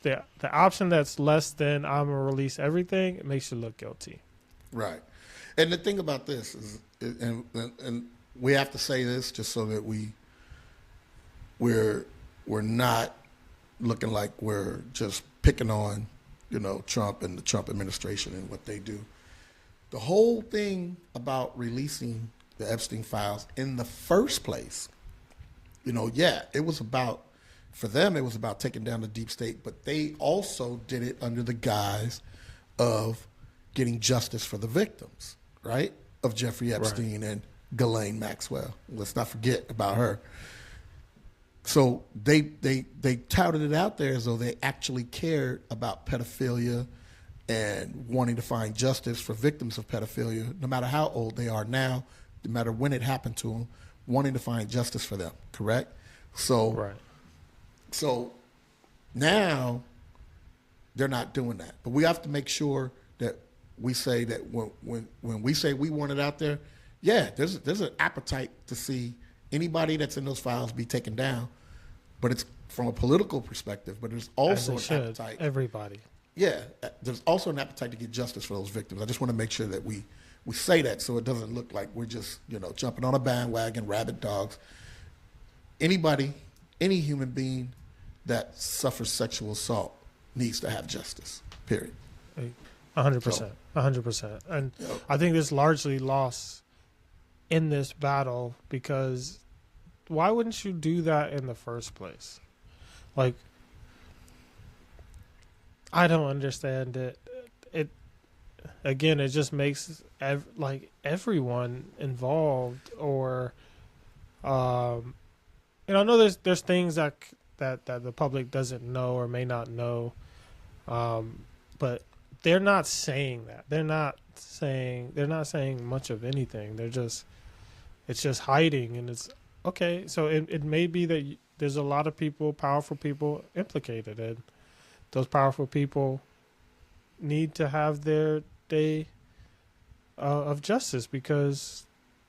The option that's less than I'm gonna release everything, it makes you look guilty. Right. And the thing about this is, and we have to say this just so that we're not looking like we're just picking on, Trump and the Trump administration and what they do. The whole thing about releasing the Epstein files in the first place, it was about, for them, it was about taking down the deep state, but they also did it under the guise of getting justice for the victims, right? Of Jeffrey Epstein and Ghislaine Maxwell. Let's not forget about her. So they touted it out there as though they actually cared about pedophilia and wanting to find justice for victims of pedophilia, no matter how old they are now, no matter when it happened to them, wanting to find justice for them, correct? So, so now they're not doing that. But we have to make sure that we say that when we say we want it out there, yeah, there's an appetite to see anybody that's in those files be taken down, but it's from a political perspective. But there's also an appetite. Everybody. Yeah, there's also an appetite to get justice for those victims. I just want to make sure that we say that so it doesn't look like we're just jumping on a bandwagon, rabid dogs. Anybody, any human being that suffers sexual assault needs to have justice. Period. 100%. 100%. And I think this largely lost in this battle because why wouldn't you do that in the first place? Like, I don't understand it. It again, it just makes everyone involved, or I know there's things that the public doesn't know or may not know, but they're not saying that. They're not saying much of anything. It's just hiding, and it's okay. So it may be that there's a lot of people, powerful people implicated, and those powerful people need to have their day of justice because,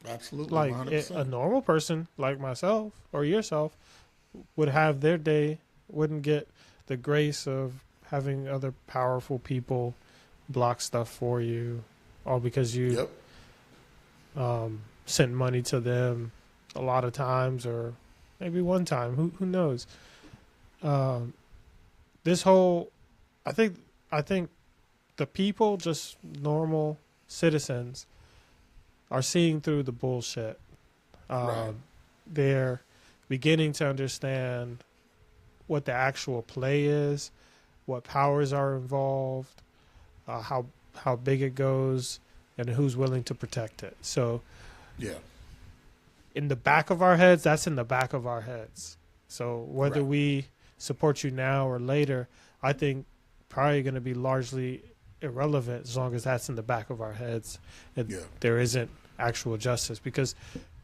absolutely, like 100%. a normal person like myself or yourself would have their day, wouldn't get the grace of having other powerful people block stuff for you, all because you sent money to them a lot of times, or maybe one time. Who knows? This whole, I think the people, just normal citizens, are seeing through the bullshit. Right. They're beginning to understand what the actual play is, what powers are involved, how big it goes, and who's willing to protect it. So, yeah, in the back of our heads, that's in the back of our heads. So whether we support you now or later, I think probably going to be largely irrelevant as long as that's in the back of our heads and there isn't actual justice. Because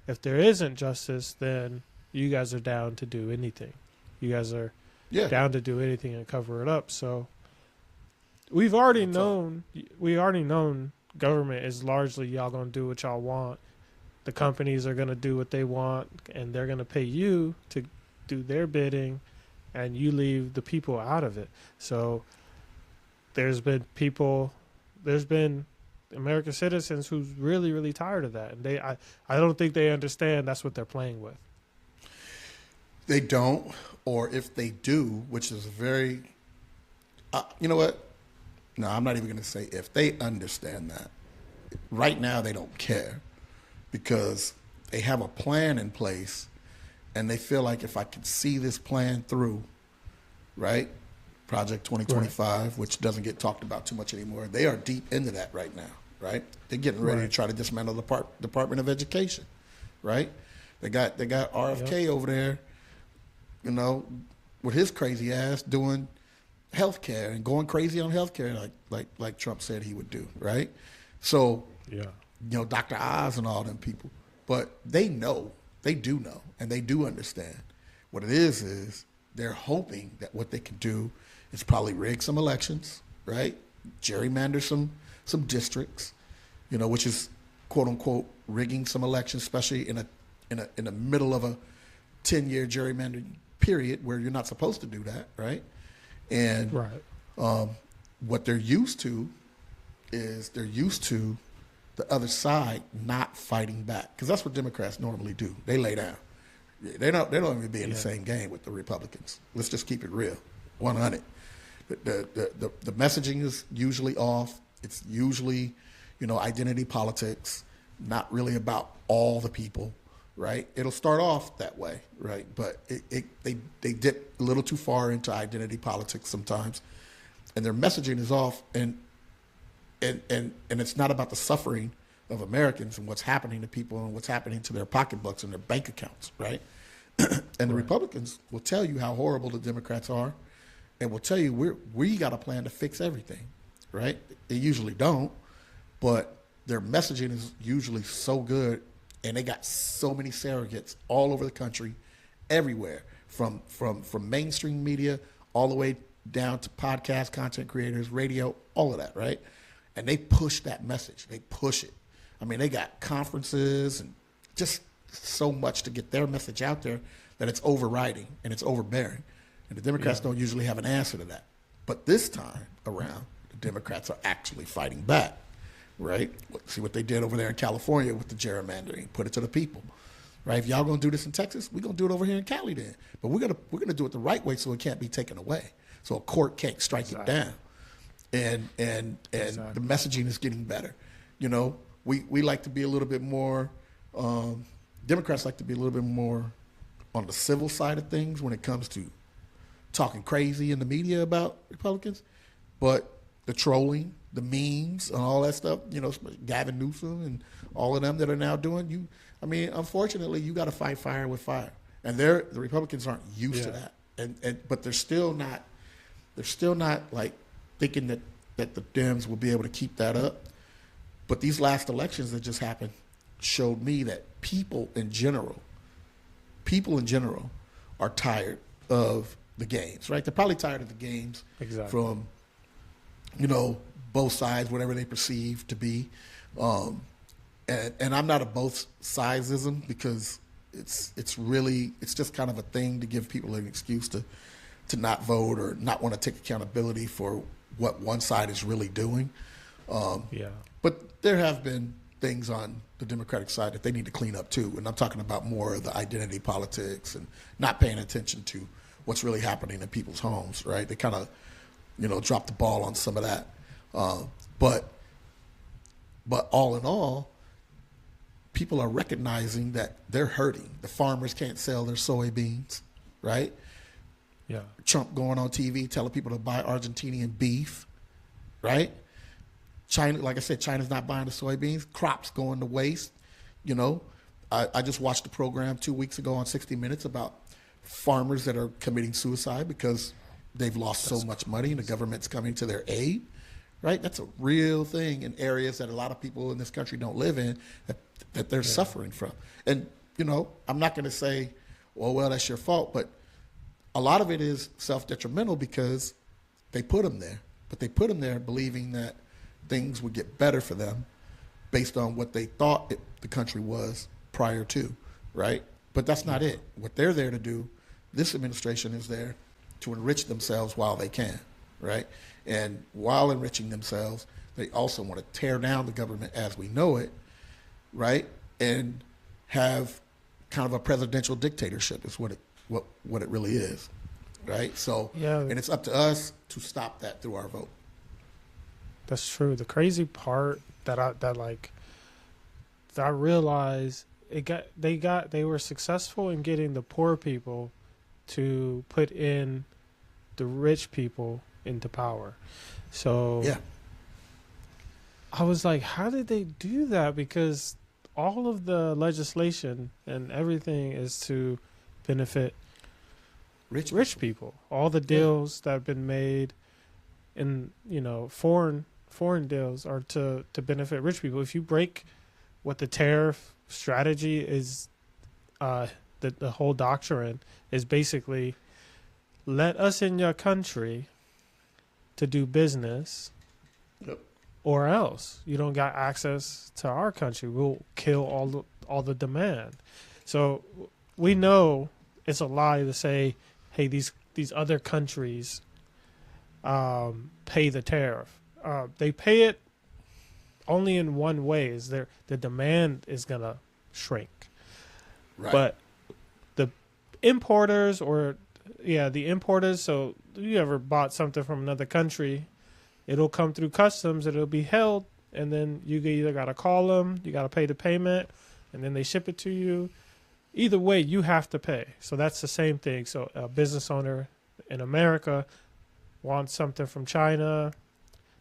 if there isn't justice, then you guys are down to do anything. You guys are Yeah. down to do anything and cover it up. So we've already known. We already known government is largely y'all gonna do what y'all want. The companies are gonna do what they want, and they're gonna pay you to do their bidding, and you leave the people out of it. So there's been American citizens who's really, really tired of that, and I don't think they understand that's what they're playing with. They don't, or if they do, which is very, you know what? No, I'm not even going to say if. They understand that. Right now, they don't care because they have a plan in place, and they feel like if I can see this plan through, right? Project 2025, which doesn't get talked about too much anymore. They are deep into that right now, right? They're getting ready to try to dismantle the Department of Education, right? They got RFK over there, you know, with his crazy ass doing healthcare and going crazy on healthcare, like Trump said he would do, right? So, you know, Dr. Oz and all them people, but they know, they do know, and they do understand. What it is they're hoping that what they can do is probably rig some elections, right? Gerrymander some districts, you know, which is quote unquote rigging some elections, especially in the middle of a 10-year gerrymandering period where you're not supposed to do that, right? And what they're used to is the other side not fighting back, because that's what Democrats normally do. They lay down. They don't even be in the same game with the Republicans. Let's just keep it real, 100. The messaging is usually off. It's usually, you know, identity politics, not really about all the people, right? It'll start off that way, right? But they dip a little too far into identity politics sometimes, and their messaging is off, and it's not about the suffering of Americans and what's happening to people and what's happening to their pocketbooks and their bank accounts, right? And the Republicans will tell you how horrible the Democrats are, and will tell you we got a plan to fix everything, right? They usually don't, but their messaging is usually so good, and they got so many surrogates all over the country, everywhere, from mainstream media all the way down to podcast content creators, radio, all of that, right? And they push that message. They push it. I mean, they got conferences and just so much to get their message out there that it's overriding and it's overbearing. And the Democrats don't usually have an answer to that. But this time around, the Democrats are actually fighting back, right? See what they did over there in California with the gerrymandering, put it to the people, right? If y'all going to do this in Texas, we're going to do it over here in Cali then. But we're gonna do it the right way so it can't be taken away. So a court can't strike it down. And the messaging is getting better. You know, we like to be a little bit more, Democrats like to be a little bit more on the civil side of things when it comes to talking crazy in the media about Republicans. But the trolling, the memes, and all that stuff, you know, Gavin Newsom and all of them that are now doing, unfortunately, you got to fight fire with fire. And the Republicans aren't used to that. But they're still not like thinking that the Dems will be able to keep that up. But these last elections that just happened showed me that people in general are tired of the games, right? They're probably tired of the games from, you know, both sides, whatever they perceive to be. And I'm not a both sidesism, because it's just kind of a thing to give people an excuse to not vote or not want to take accountability for what one side is really doing. But there have been things on the Democratic side that they need to clean up too. And I'm talking about more of the identity politics and not paying attention to what's really happening in people's homes, right? They kind of, you know, dropped the ball on some of that. But all in all, people are recognizing that they're hurting. The farmers can't sell their soybeans, right? Yeah. Trump going on TV telling people to buy Argentinian beef, right? China, like I said, China's not buying the soybeans. Crops going to waste. You know, I just watched a program 2 weeks ago on 60 Minutes about farmers that are committing suicide because they've lost so much money and the government's coming to their aid, right? That's a real thing in areas that a lot of people in this country don't live in, that that they're suffering from. And, you know, I'm not going to say, well, that's your fault, but a lot of it is self-detrimental because they put them there. But they put them there believing that things would get better for them based on what they thought the country was prior to, right? But that's not it. What they're there to do, this administration is there to enrich themselves while they can, right? And while enriching themselves, they also want to tear down the government as we know it, right? And have kind of a presidential dictatorship is what it really is, right? So, and it's up to us to stop that through our vote. That's true. The crazy part that I realized they were successful in getting the poor people to put in the rich people into power. So yeah, I was like, how did they do that? Because all of the legislation and everything is to benefit rich people. All the deals that have been made in, you know, foreign deals are to benefit rich people. If you break what the tariff strategy is, the whole doctrine is basically let us in your country to do business. Yep. Or else you don't got access to our country. We'll kill all the demand. So we know it's a lie to say, hey, these other countries pay the tariff. They pay it only in one way: is the demand is gonna shrink. Right. But the importers, so you ever bought something from another country, it'll come through customs, it'll be held, and then you either got to call them, you got to pay the payment, and then they ship it to you. Either way, you have to pay. So that's the same thing. So a business owner in America wants something from China,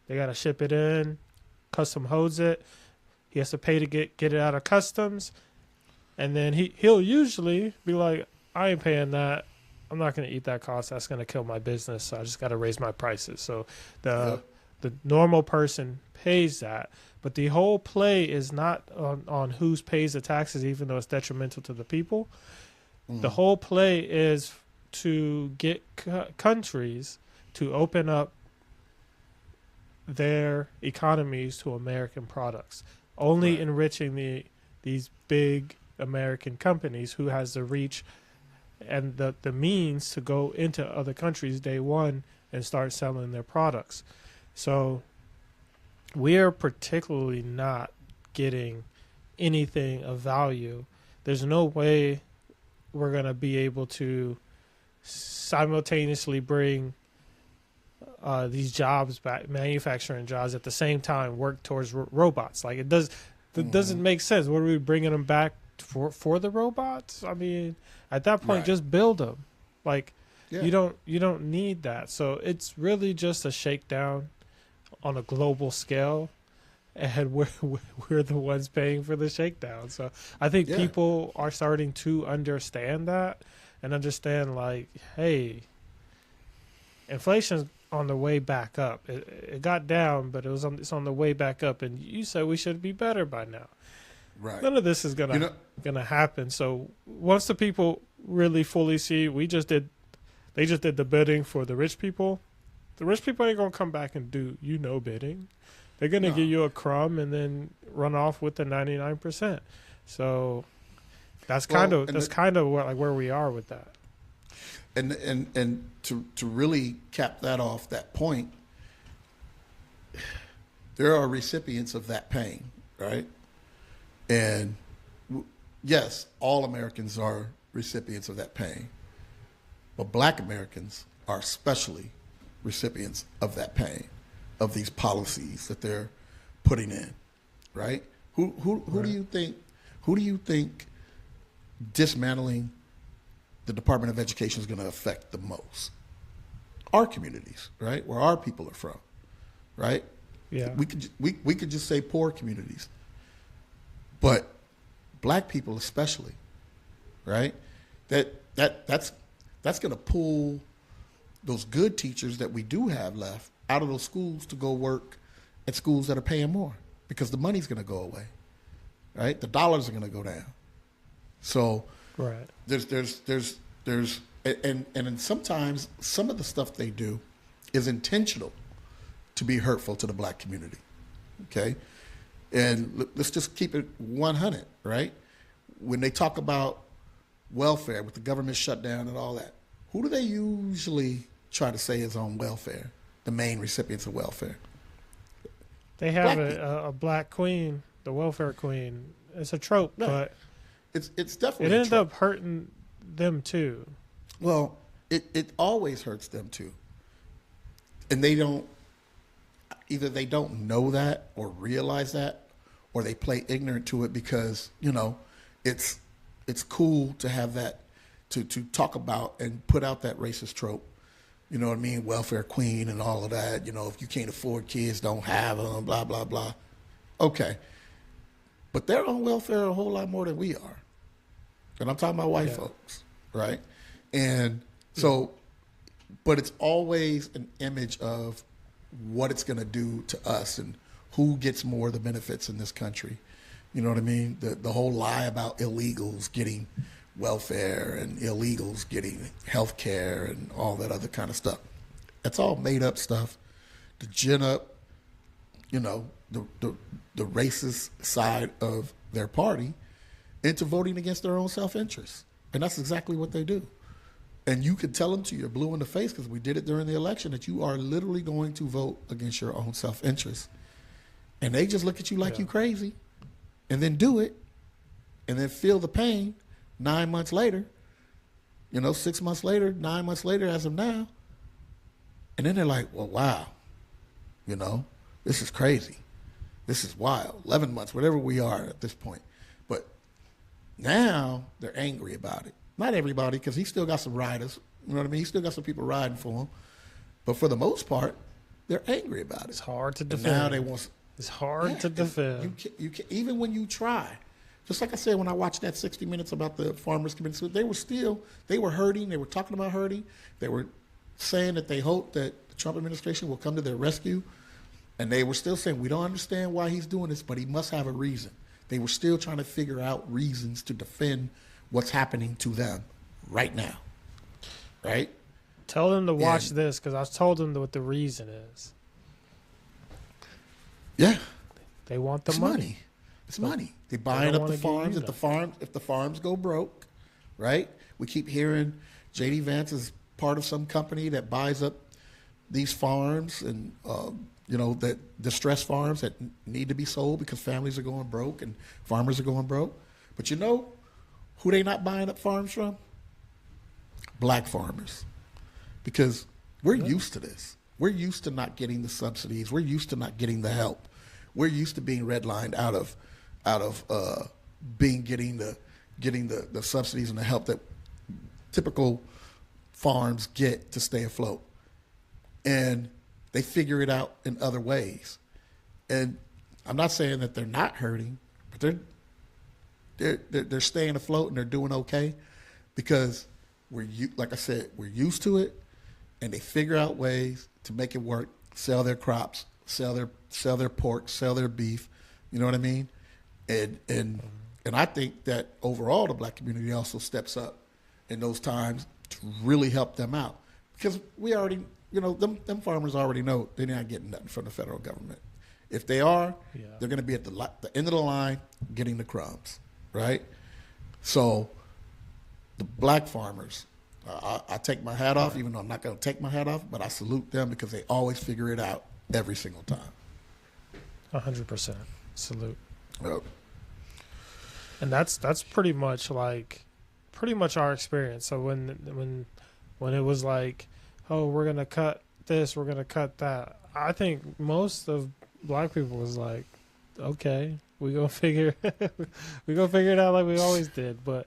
they got to ship it in, custom holds it, he has to pay to get it out of customs, and then he'll usually be like, I ain't paying that. I'm not going to eat that cost. That's going to kill my business. So I just got to raise my prices. So the normal person pays that. But the whole play is not on who pays the taxes, even though it's detrimental to the people. The whole play is to get countries to open up their economies to American products, only enriching these big American companies who has the reach and the means to go into other countries day one and start selling their products. So we are particularly not getting anything of value. There's no way we're going to be able to simultaneously bring these jobs back, manufacturing jobs, at the same time work towards robots. Like it doesn't make sense. What are we bringing them back for the robots? I mean, at that point, just build them. Like you don't need that. So it's really just a shakedown on a global scale, and we're the ones paying for the shakedown. So I think people are starting to understand that and understand, like, hey, inflation's on the way back up. It got down, but it's on the way back up. And you said we should be better by now. Right. None of this is gonna happen. So once the people really fully see, they just did the bidding for the rich people. The rich people ain't gonna come back and do bidding. They're gonna give you a crumb and then run off with the 99%. So that's kind of where we are with that. And to really cap that off, that point, there are recipients of that pain, right? And yes, all Americans are recipients of that pain, but Black Americans are especially recipients of that pain, of these policies that they're putting in, right? Who do you think dismantling the Department of Education is going to affect the most? Our communities, right? Where our people are from, right? Yeah. We could just say poor communities, but Black people especially, right? That's going to pull those good teachers that we do have left out of those schools to go work at schools that are paying more because the money's going to go away, right? The dollars are going to go down. So Right. and then sometimes some of the stuff they do is intentional to be hurtful to the black community. Okay, and let's just keep it 100, right? When they talk about welfare with the government shutdown and all that, who do they usually try to say is on welfare? The main recipients of welfare. They have Black a black queen, the welfare queen. It's a trope, No, but it's definitely it a ended trope. up hurting them too. Well, it always hurts them too, and they don't. Either they don't know that or realize that, or they play ignorant to it because it's cool to have that to talk about and put out that racist trope. You know what I mean? Welfare queen and all of that. If you can't afford kids, don't have them. Blah blah blah. Okay, but they're on welfare a whole lot more than we are, and I'm talking about white folks, right? And so, but it's always an image of what it's going to do to us and who gets more of the benefits in this country. You know what I mean? The whole lie about illegals getting welfare and illegals getting health care and all that other kind of stuff. That's all made up stuff to gin up, the racist side of their party into voting against their own self-interest. And that's exactly what they do. And you can tell them to you're blue in the face because we did it during the election that you are literally going to vote against your own self-interest. And they just look at you like you crazy and then do it and then feel the pain 9 months later, 6 months later, 9 months later as of now. And then they're like, well, wow, this is crazy. This is wild. 11 months, whatever we are at this point. But now they're angry about it. Not everybody, because he still got some riders. You know what I mean? He still got some people riding for him. But for the most part, they're angry about it. It's hard to And defend. now they want. It's hard to defend. You can, even when you try. Just like I said, when I watched that 60 Minutes about the farmers community, they were hurting. They were talking about hurting. They were saying that they hope that the Trump administration will come to their rescue. And they were still saying, we don't understand why he's doing this, but he must have a reason. They were still trying to figure out reasons to defend what's happening to them right now, right? Tell them to watch this because I told them what the reason is. Yeah, They want the it's money. It's money. They're buying up the farms. If the farms go broke, right? We keep hearing J.D. Vance is part of some company that buys up these farms and that distressed farms that need to be sold because families are going broke and farmers are going broke. But who they not buying up farms from? Black farmers. Because we're used to this. We're used to not getting the subsidies. We're used to not getting the help. We're used to being redlined out of getting the subsidies and the help that typical farms get to stay afloat. And they figure it out in other ways. And I'm not saying that they're not hurting, but they're staying afloat and they're doing okay because like I said, we're used to it, and they figure out ways to make it work, sell their crops, sell their pork, sell their beef. You know what I mean? And I think that overall the black community also steps up in those times to really help them out because we already, them farmers already know they're not getting nothing from the federal government. If they are, they're going to be at the end of the line getting the crumbs, right? So the black farmers, I take my hat off, even though I'm not going to take my hat off, but I salute them because they always figure it out every single time. 100%. Salute. Yep. And that's pretty much our experience. So when it was like, oh, we're gonna cut this, we're gonna cut that, I think most of black people was like, okay, we gonna figure it out like we always did. But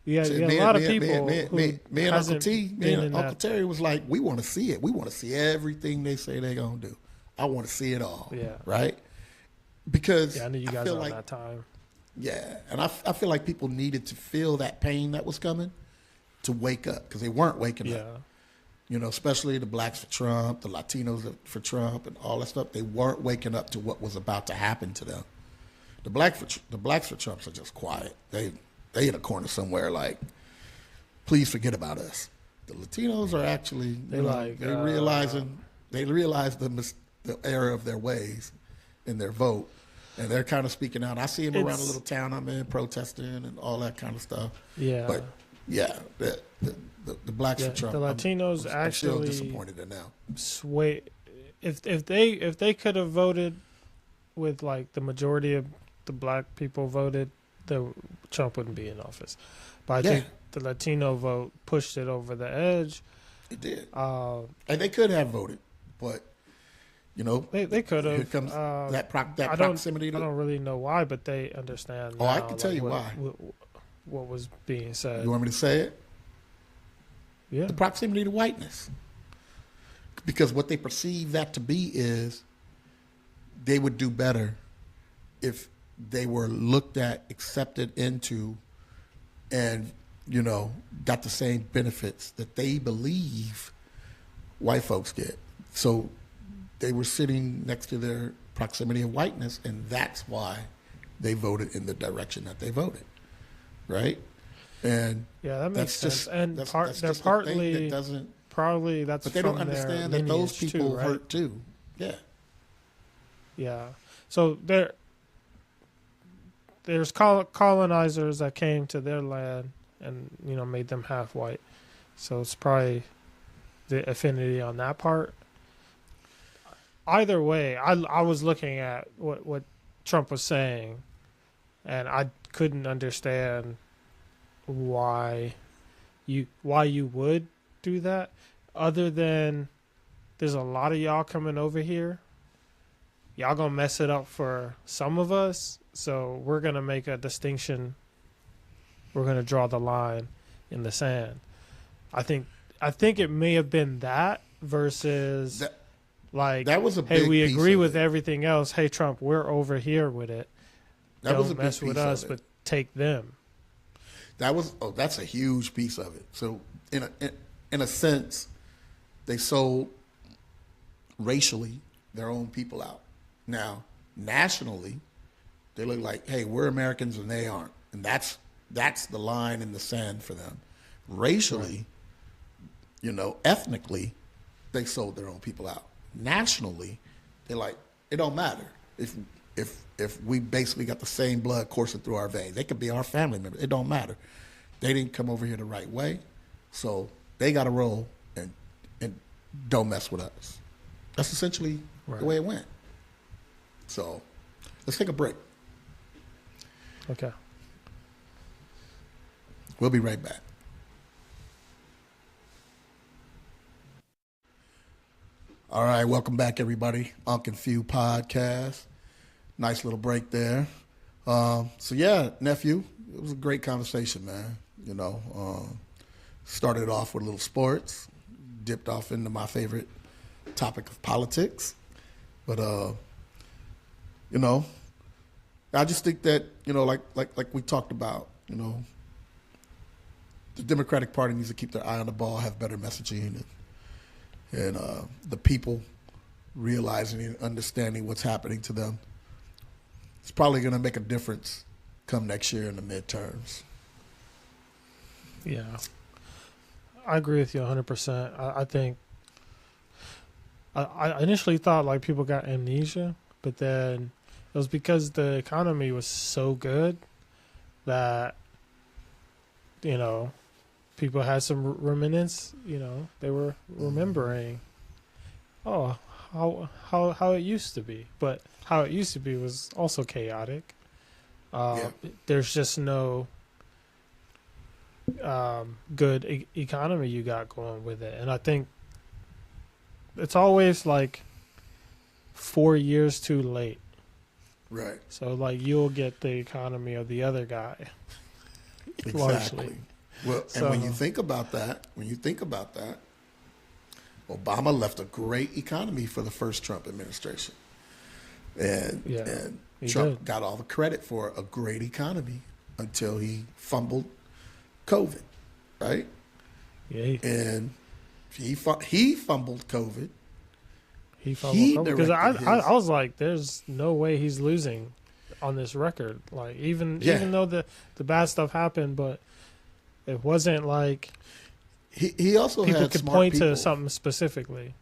yeah, a lot of people. Me and Uncle T, Uncle Terry was like, we want to see it. We want to see everything they say they're gonna do. I want to see it all. Yeah. Right. Because I knew you guys feel on like, that time. Yeah, and I feel like people needed to feel that pain that was coming to wake up because they weren't waking up. Especially the blacks for Trump, the Latinos for Trump, and all that stuff. They weren't waking up to what was about to happen to them. the blacks for Trumps are just quiet. They in a corner somewhere, like, please forget about us. The Latinos are actually, they realize the error of their ways in their vote, and they're kind of speaking out. I see them around the little town I'm in, protesting and all that kind of stuff. Yeah, but yeah, the blacks for Trump. The Latinos I'm still actually disappointed in now. sway. If they could have voted with like the majority of the black people voted, Trump wouldn't be in office. But I think the Latino vote pushed it over the edge. It did, and they could have voted, but they could have. Here comes that proximity. I don't really know why, but they understand. Oh, I can tell you why. What was being said? You want me to say it? Yeah. The proximity to whiteness, because what they perceive that to be is they would do better if they were looked at, accepted into, and got the same benefits that they believe white folks get. So they were sitting next to their proximity of whiteness, and that's why they voted in the direction that they voted, right? And yeah, that makes sense. Just, and that's they're just partly that doesn't. Probably that's. But they don't understand that those people too, right? hurt too. Yeah. Yeah. So there's colonizers that came to their land and made them half white. So it's probably the affinity on that part. Either way, I was looking at what Trump was saying, and I couldn't understand why you would do that, other than there's a lot of y'all coming over here. Y'all gonna mess it up for some of us, so we're gonna make a distinction. We're gonna draw the line in the sand. I think it may have been that versus that was a hey, big we piece agree of with it. everything else. Hey, Trump, we're over here with it. That was a Don't big mess with piece of us, it. but take them. That's a huge piece of it. So in a sense, they sold racially their own people out. Now, nationally, they look like, hey, we're Americans and they aren't. And that's the line in the sand for them. Racially, ethnically, they sold their own people out. Nationally, they're like, it don't matter if we basically got the same blood coursing through our veins. They could be our family members. It don't matter. They didn't come over here the right way, so they got to roll and don't mess with us. That's essentially the way it went. So let's take a break. Okay. We'll be right back. All right, welcome back, everybody. Unk Phew podcast. Nice little break there. So yeah, nephew, it was a great conversation, man. Started off with a little sports, dipped off into my favorite topic of politics, but I just think that like we talked about, the Democratic Party needs to keep their eye on the ball, have better messaging, and the people realizing and understanding what's happening to them. It's probably going to make a difference come next year in the midterms. Yeah. I agree with you 100%. I think I initially thought like people got amnesia, but then it was because the economy was so good that people had some reminiscence. They were remembering, how it used to be, but how it used to be was also chaotic. There's just no good economy you got going with it, and I think it's always like 4 years too late. Right. So like you'll get the economy of the other guy. Exactly. Largely. Well, and when you think about that, Obama left a great economy for the first Trump administration. And Trump got all the credit for a great economy until he fumbled COVID, right? Yeah. And he fumbled COVID. He fumbled COVID because I was like, there's no way he's losing on this record. Like even Yeah. even though the bad stuff happened, but it wasn't like He also people had could smart point people. to something specifically.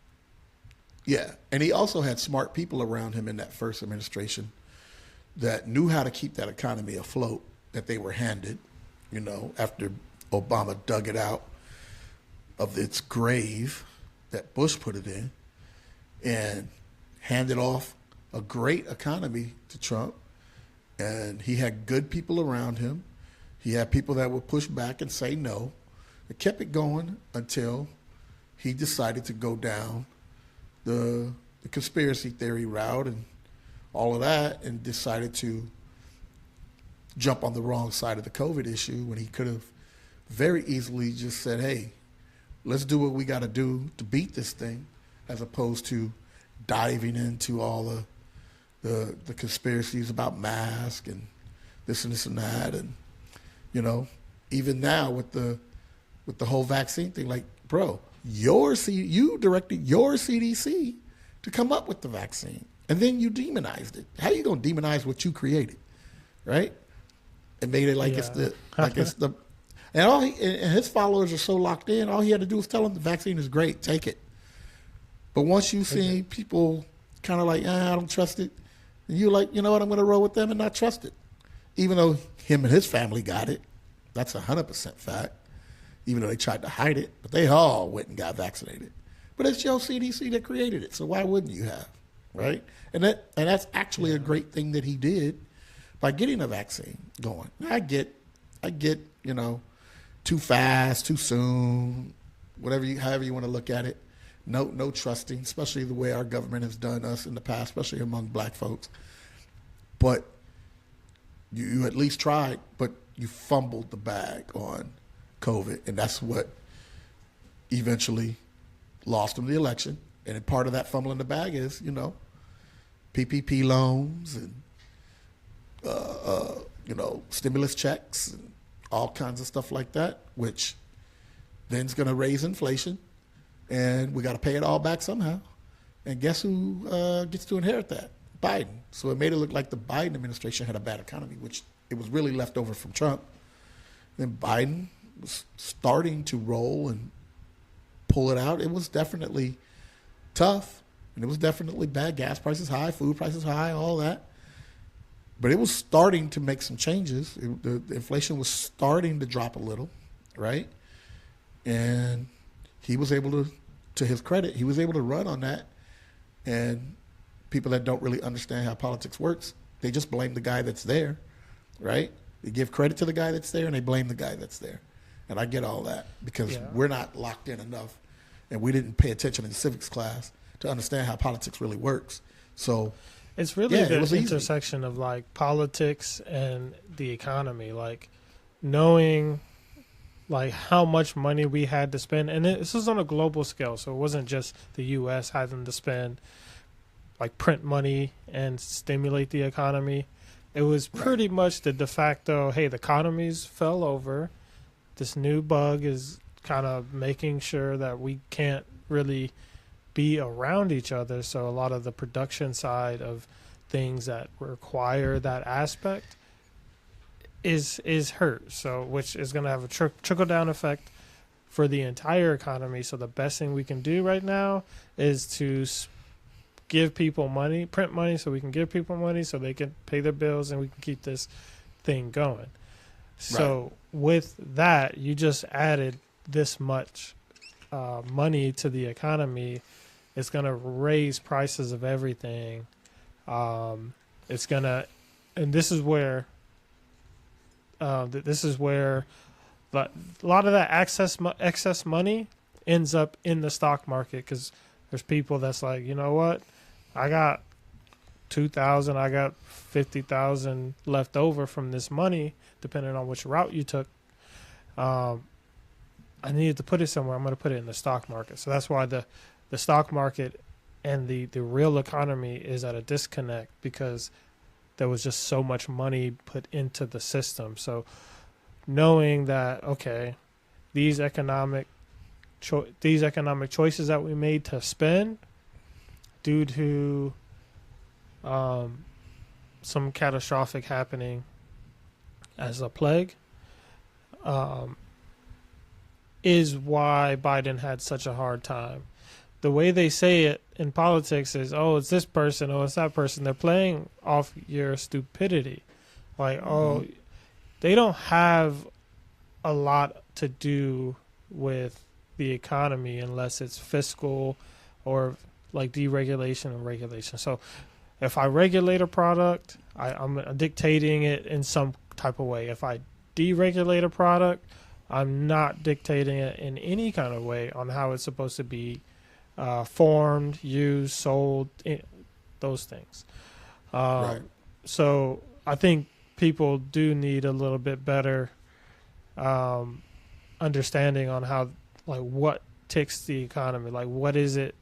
Yeah, and he also had smart people around him in that first administration that knew how to keep that economy afloat that they were handed, after Obama dug it out of its grave that Bush put it in and handed off a great economy to Trump. And he had good people around him. He had people that would push back and say no. It kept it going until he decided to go down the conspiracy theory route and all of that, and decided to jump on the wrong side of the COVID issue when he could have very easily just said, hey, let's do what we got to do to beat this thing, as opposed to diving into all the conspiracies about masks and this and this and that. And, even now with the whole vaccine thing, like, bro, you directed your CDC to come up with the vaccine, and then you demonized it. How are you going to demonize what you created, right? And made it like it's the and his followers are so locked in. All he had to do was tell them the vaccine is great, take it. But once you see people kind of like, I don't trust it, and you're like, you know what, I'm going to roll with them and not trust it, even though him and his family got it. That's 100% fact. Even though they tried to hide it, but they all went and got vaccinated. But it's your CDC that created it, so why wouldn't you have, right? And that's actually a great thing that he did by getting a vaccine going. I get, too fast, too soon, however you want to look at it. No trusting, especially the way our government has done us in the past, especially among black folks. But you at least tried, but you fumbled the bag on COVID, and that's what eventually lost him the election. And part of that fumbling the bag is, PPP loans and, stimulus checks and all kinds of stuff like that, which then's going to raise inflation, and we got to pay it all back somehow. And guess who gets to inherit that? Biden. So it made it look like the Biden administration had a bad economy, which it was really left over from Trump. Then Biden was starting to roll and pull it out. It was definitely tough, and it was definitely bad. Gas prices high, food prices high, all that. But it was starting to make some changes. The inflation was starting to drop a little, right? And he was able to his credit, he was able to run on that. And people that don't really understand how politics works, they just blame the guy that's there, right? They give credit to the guy that's there, and they blame the guy that's there. And I get all that because we're not locked in enough, and we didn't pay attention in civics class to understand how politics really works. So it's really the it intersection of like politics and the economy, like knowing like how much money we had to spend. And this was on a global scale, so it wasn't just the U.S. having to spend, like print money and stimulate the economy. It was pretty much the de facto, hey, the economies fell over. This new bug is kind of making sure that we can't really be around each other. So a lot of the production side of things that require that aspect is hurt. So which is going to have a trickle down effect for the entire economy. So the best thing we can do right now is to give people money, print money, so we can give people money so they can pay their bills and we can keep this thing going. So with that, you just added this much money to the economy. It's going to raise prices of everything. It's going to, and this is where a lot of that excess money ends up in the stock market, because there's people that's like, you know what, I got 2,000, I got 50,000 left over from this money, depending on which route you took. I needed to put it somewhere. I'm going to put it in the stock market. So that's why the stock market and the real economy is at a disconnect, because there was just so much money put into the system. So knowing that, okay, these economic choices that we made to spend due to some catastrophic happening as a plague, is why Biden had such a hard time. The way they say it in politics is, oh, it's this person, oh, it's that person. They're playing off your stupidity. Like, oh, they don't have a lot to do with the economy unless it's fiscal or like deregulation and regulation. So if I regulate a product, I'm dictating it in some type of way. If I deregulate a product, I'm not dictating it in any kind of way on how it's supposed to be formed, used, sold, those things. Right. So I think people do need a little bit better understanding on how, like, what ticks the economy, like what is it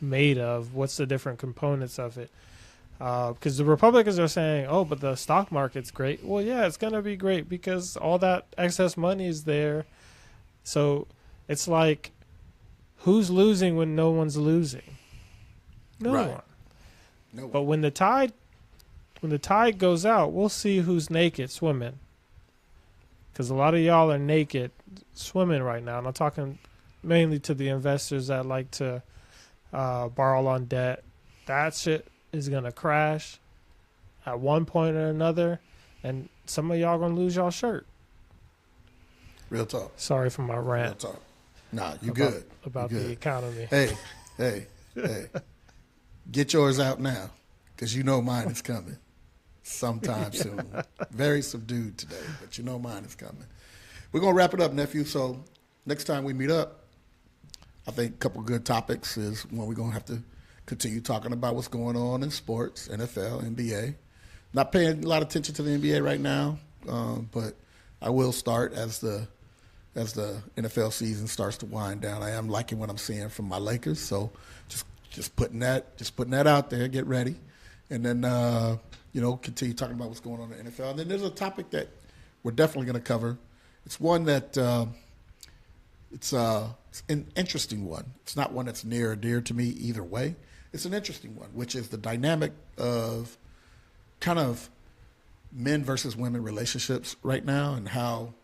made of, what's the different components of it, because the Republicans are saying, oh, but the stock market's great. Well, yeah, it's going to be great because all that excess money is there. So it's like, who's losing when no one's losing? No Right. one. No. But when the tide goes out, we'll see who's naked swimming. Because a lot of y'all are naked swimming right now. And I'm talking mainly to the investors that like to borrow on debt. That shit is going to crash at one point or another. And some of y'all going to lose y'all shirt. Real talk. Sorry for my Real rant talk. Nah, you about, good. about You the good. economy. Hey. Get yours out now, because you know mine is coming sometime soon. Very subdued today, but you know mine is coming. We're going to wrap it up, nephew. So next time we meet up, I think a couple good topics is when we're going to have to continue talking about what's going on in sports, NFL, NBA. Not paying a lot of attention to the NBA right now, but I will start as the NFL season starts to wind down. I am liking what I'm seeing from my Lakers, so just putting that out there. Get ready, and then continue talking about what's going on in the NFL. And then there's a topic that we're definitely going to cover. It's one that it's an interesting one. It's not one that's near or dear to me either way. It's an interesting one, which is the dynamic of kind of men versus women relationships right now, and how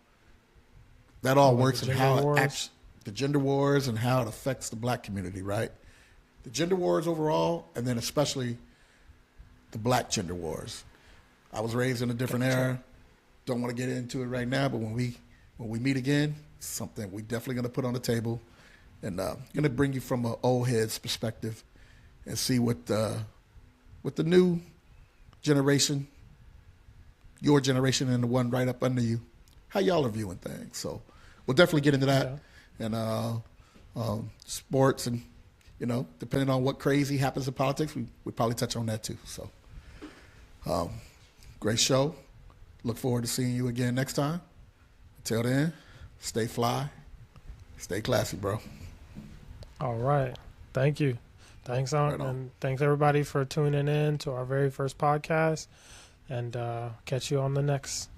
that all works, and how it acts, the gender wars, and how it affects the black community, right? The gender wars overall, and then especially the black gender wars. I was raised in a different era. Don't want to get into it right now, but when we meet again, it's something we definitely going to put on the table, and going to bring you from an old head's perspective and see what the new generation, your generation, and the one right up under you, how y'all are viewing things. So we'll definitely get into that, and sports, and depending on what crazy happens in politics, we probably touch on that too. So great show. Look forward to seeing you again next time. Until then, stay fly, stay classy, bro. All right. Thank you. Thanks, Unk, and thanks everybody for tuning in to our very first podcast, and catch you on the next.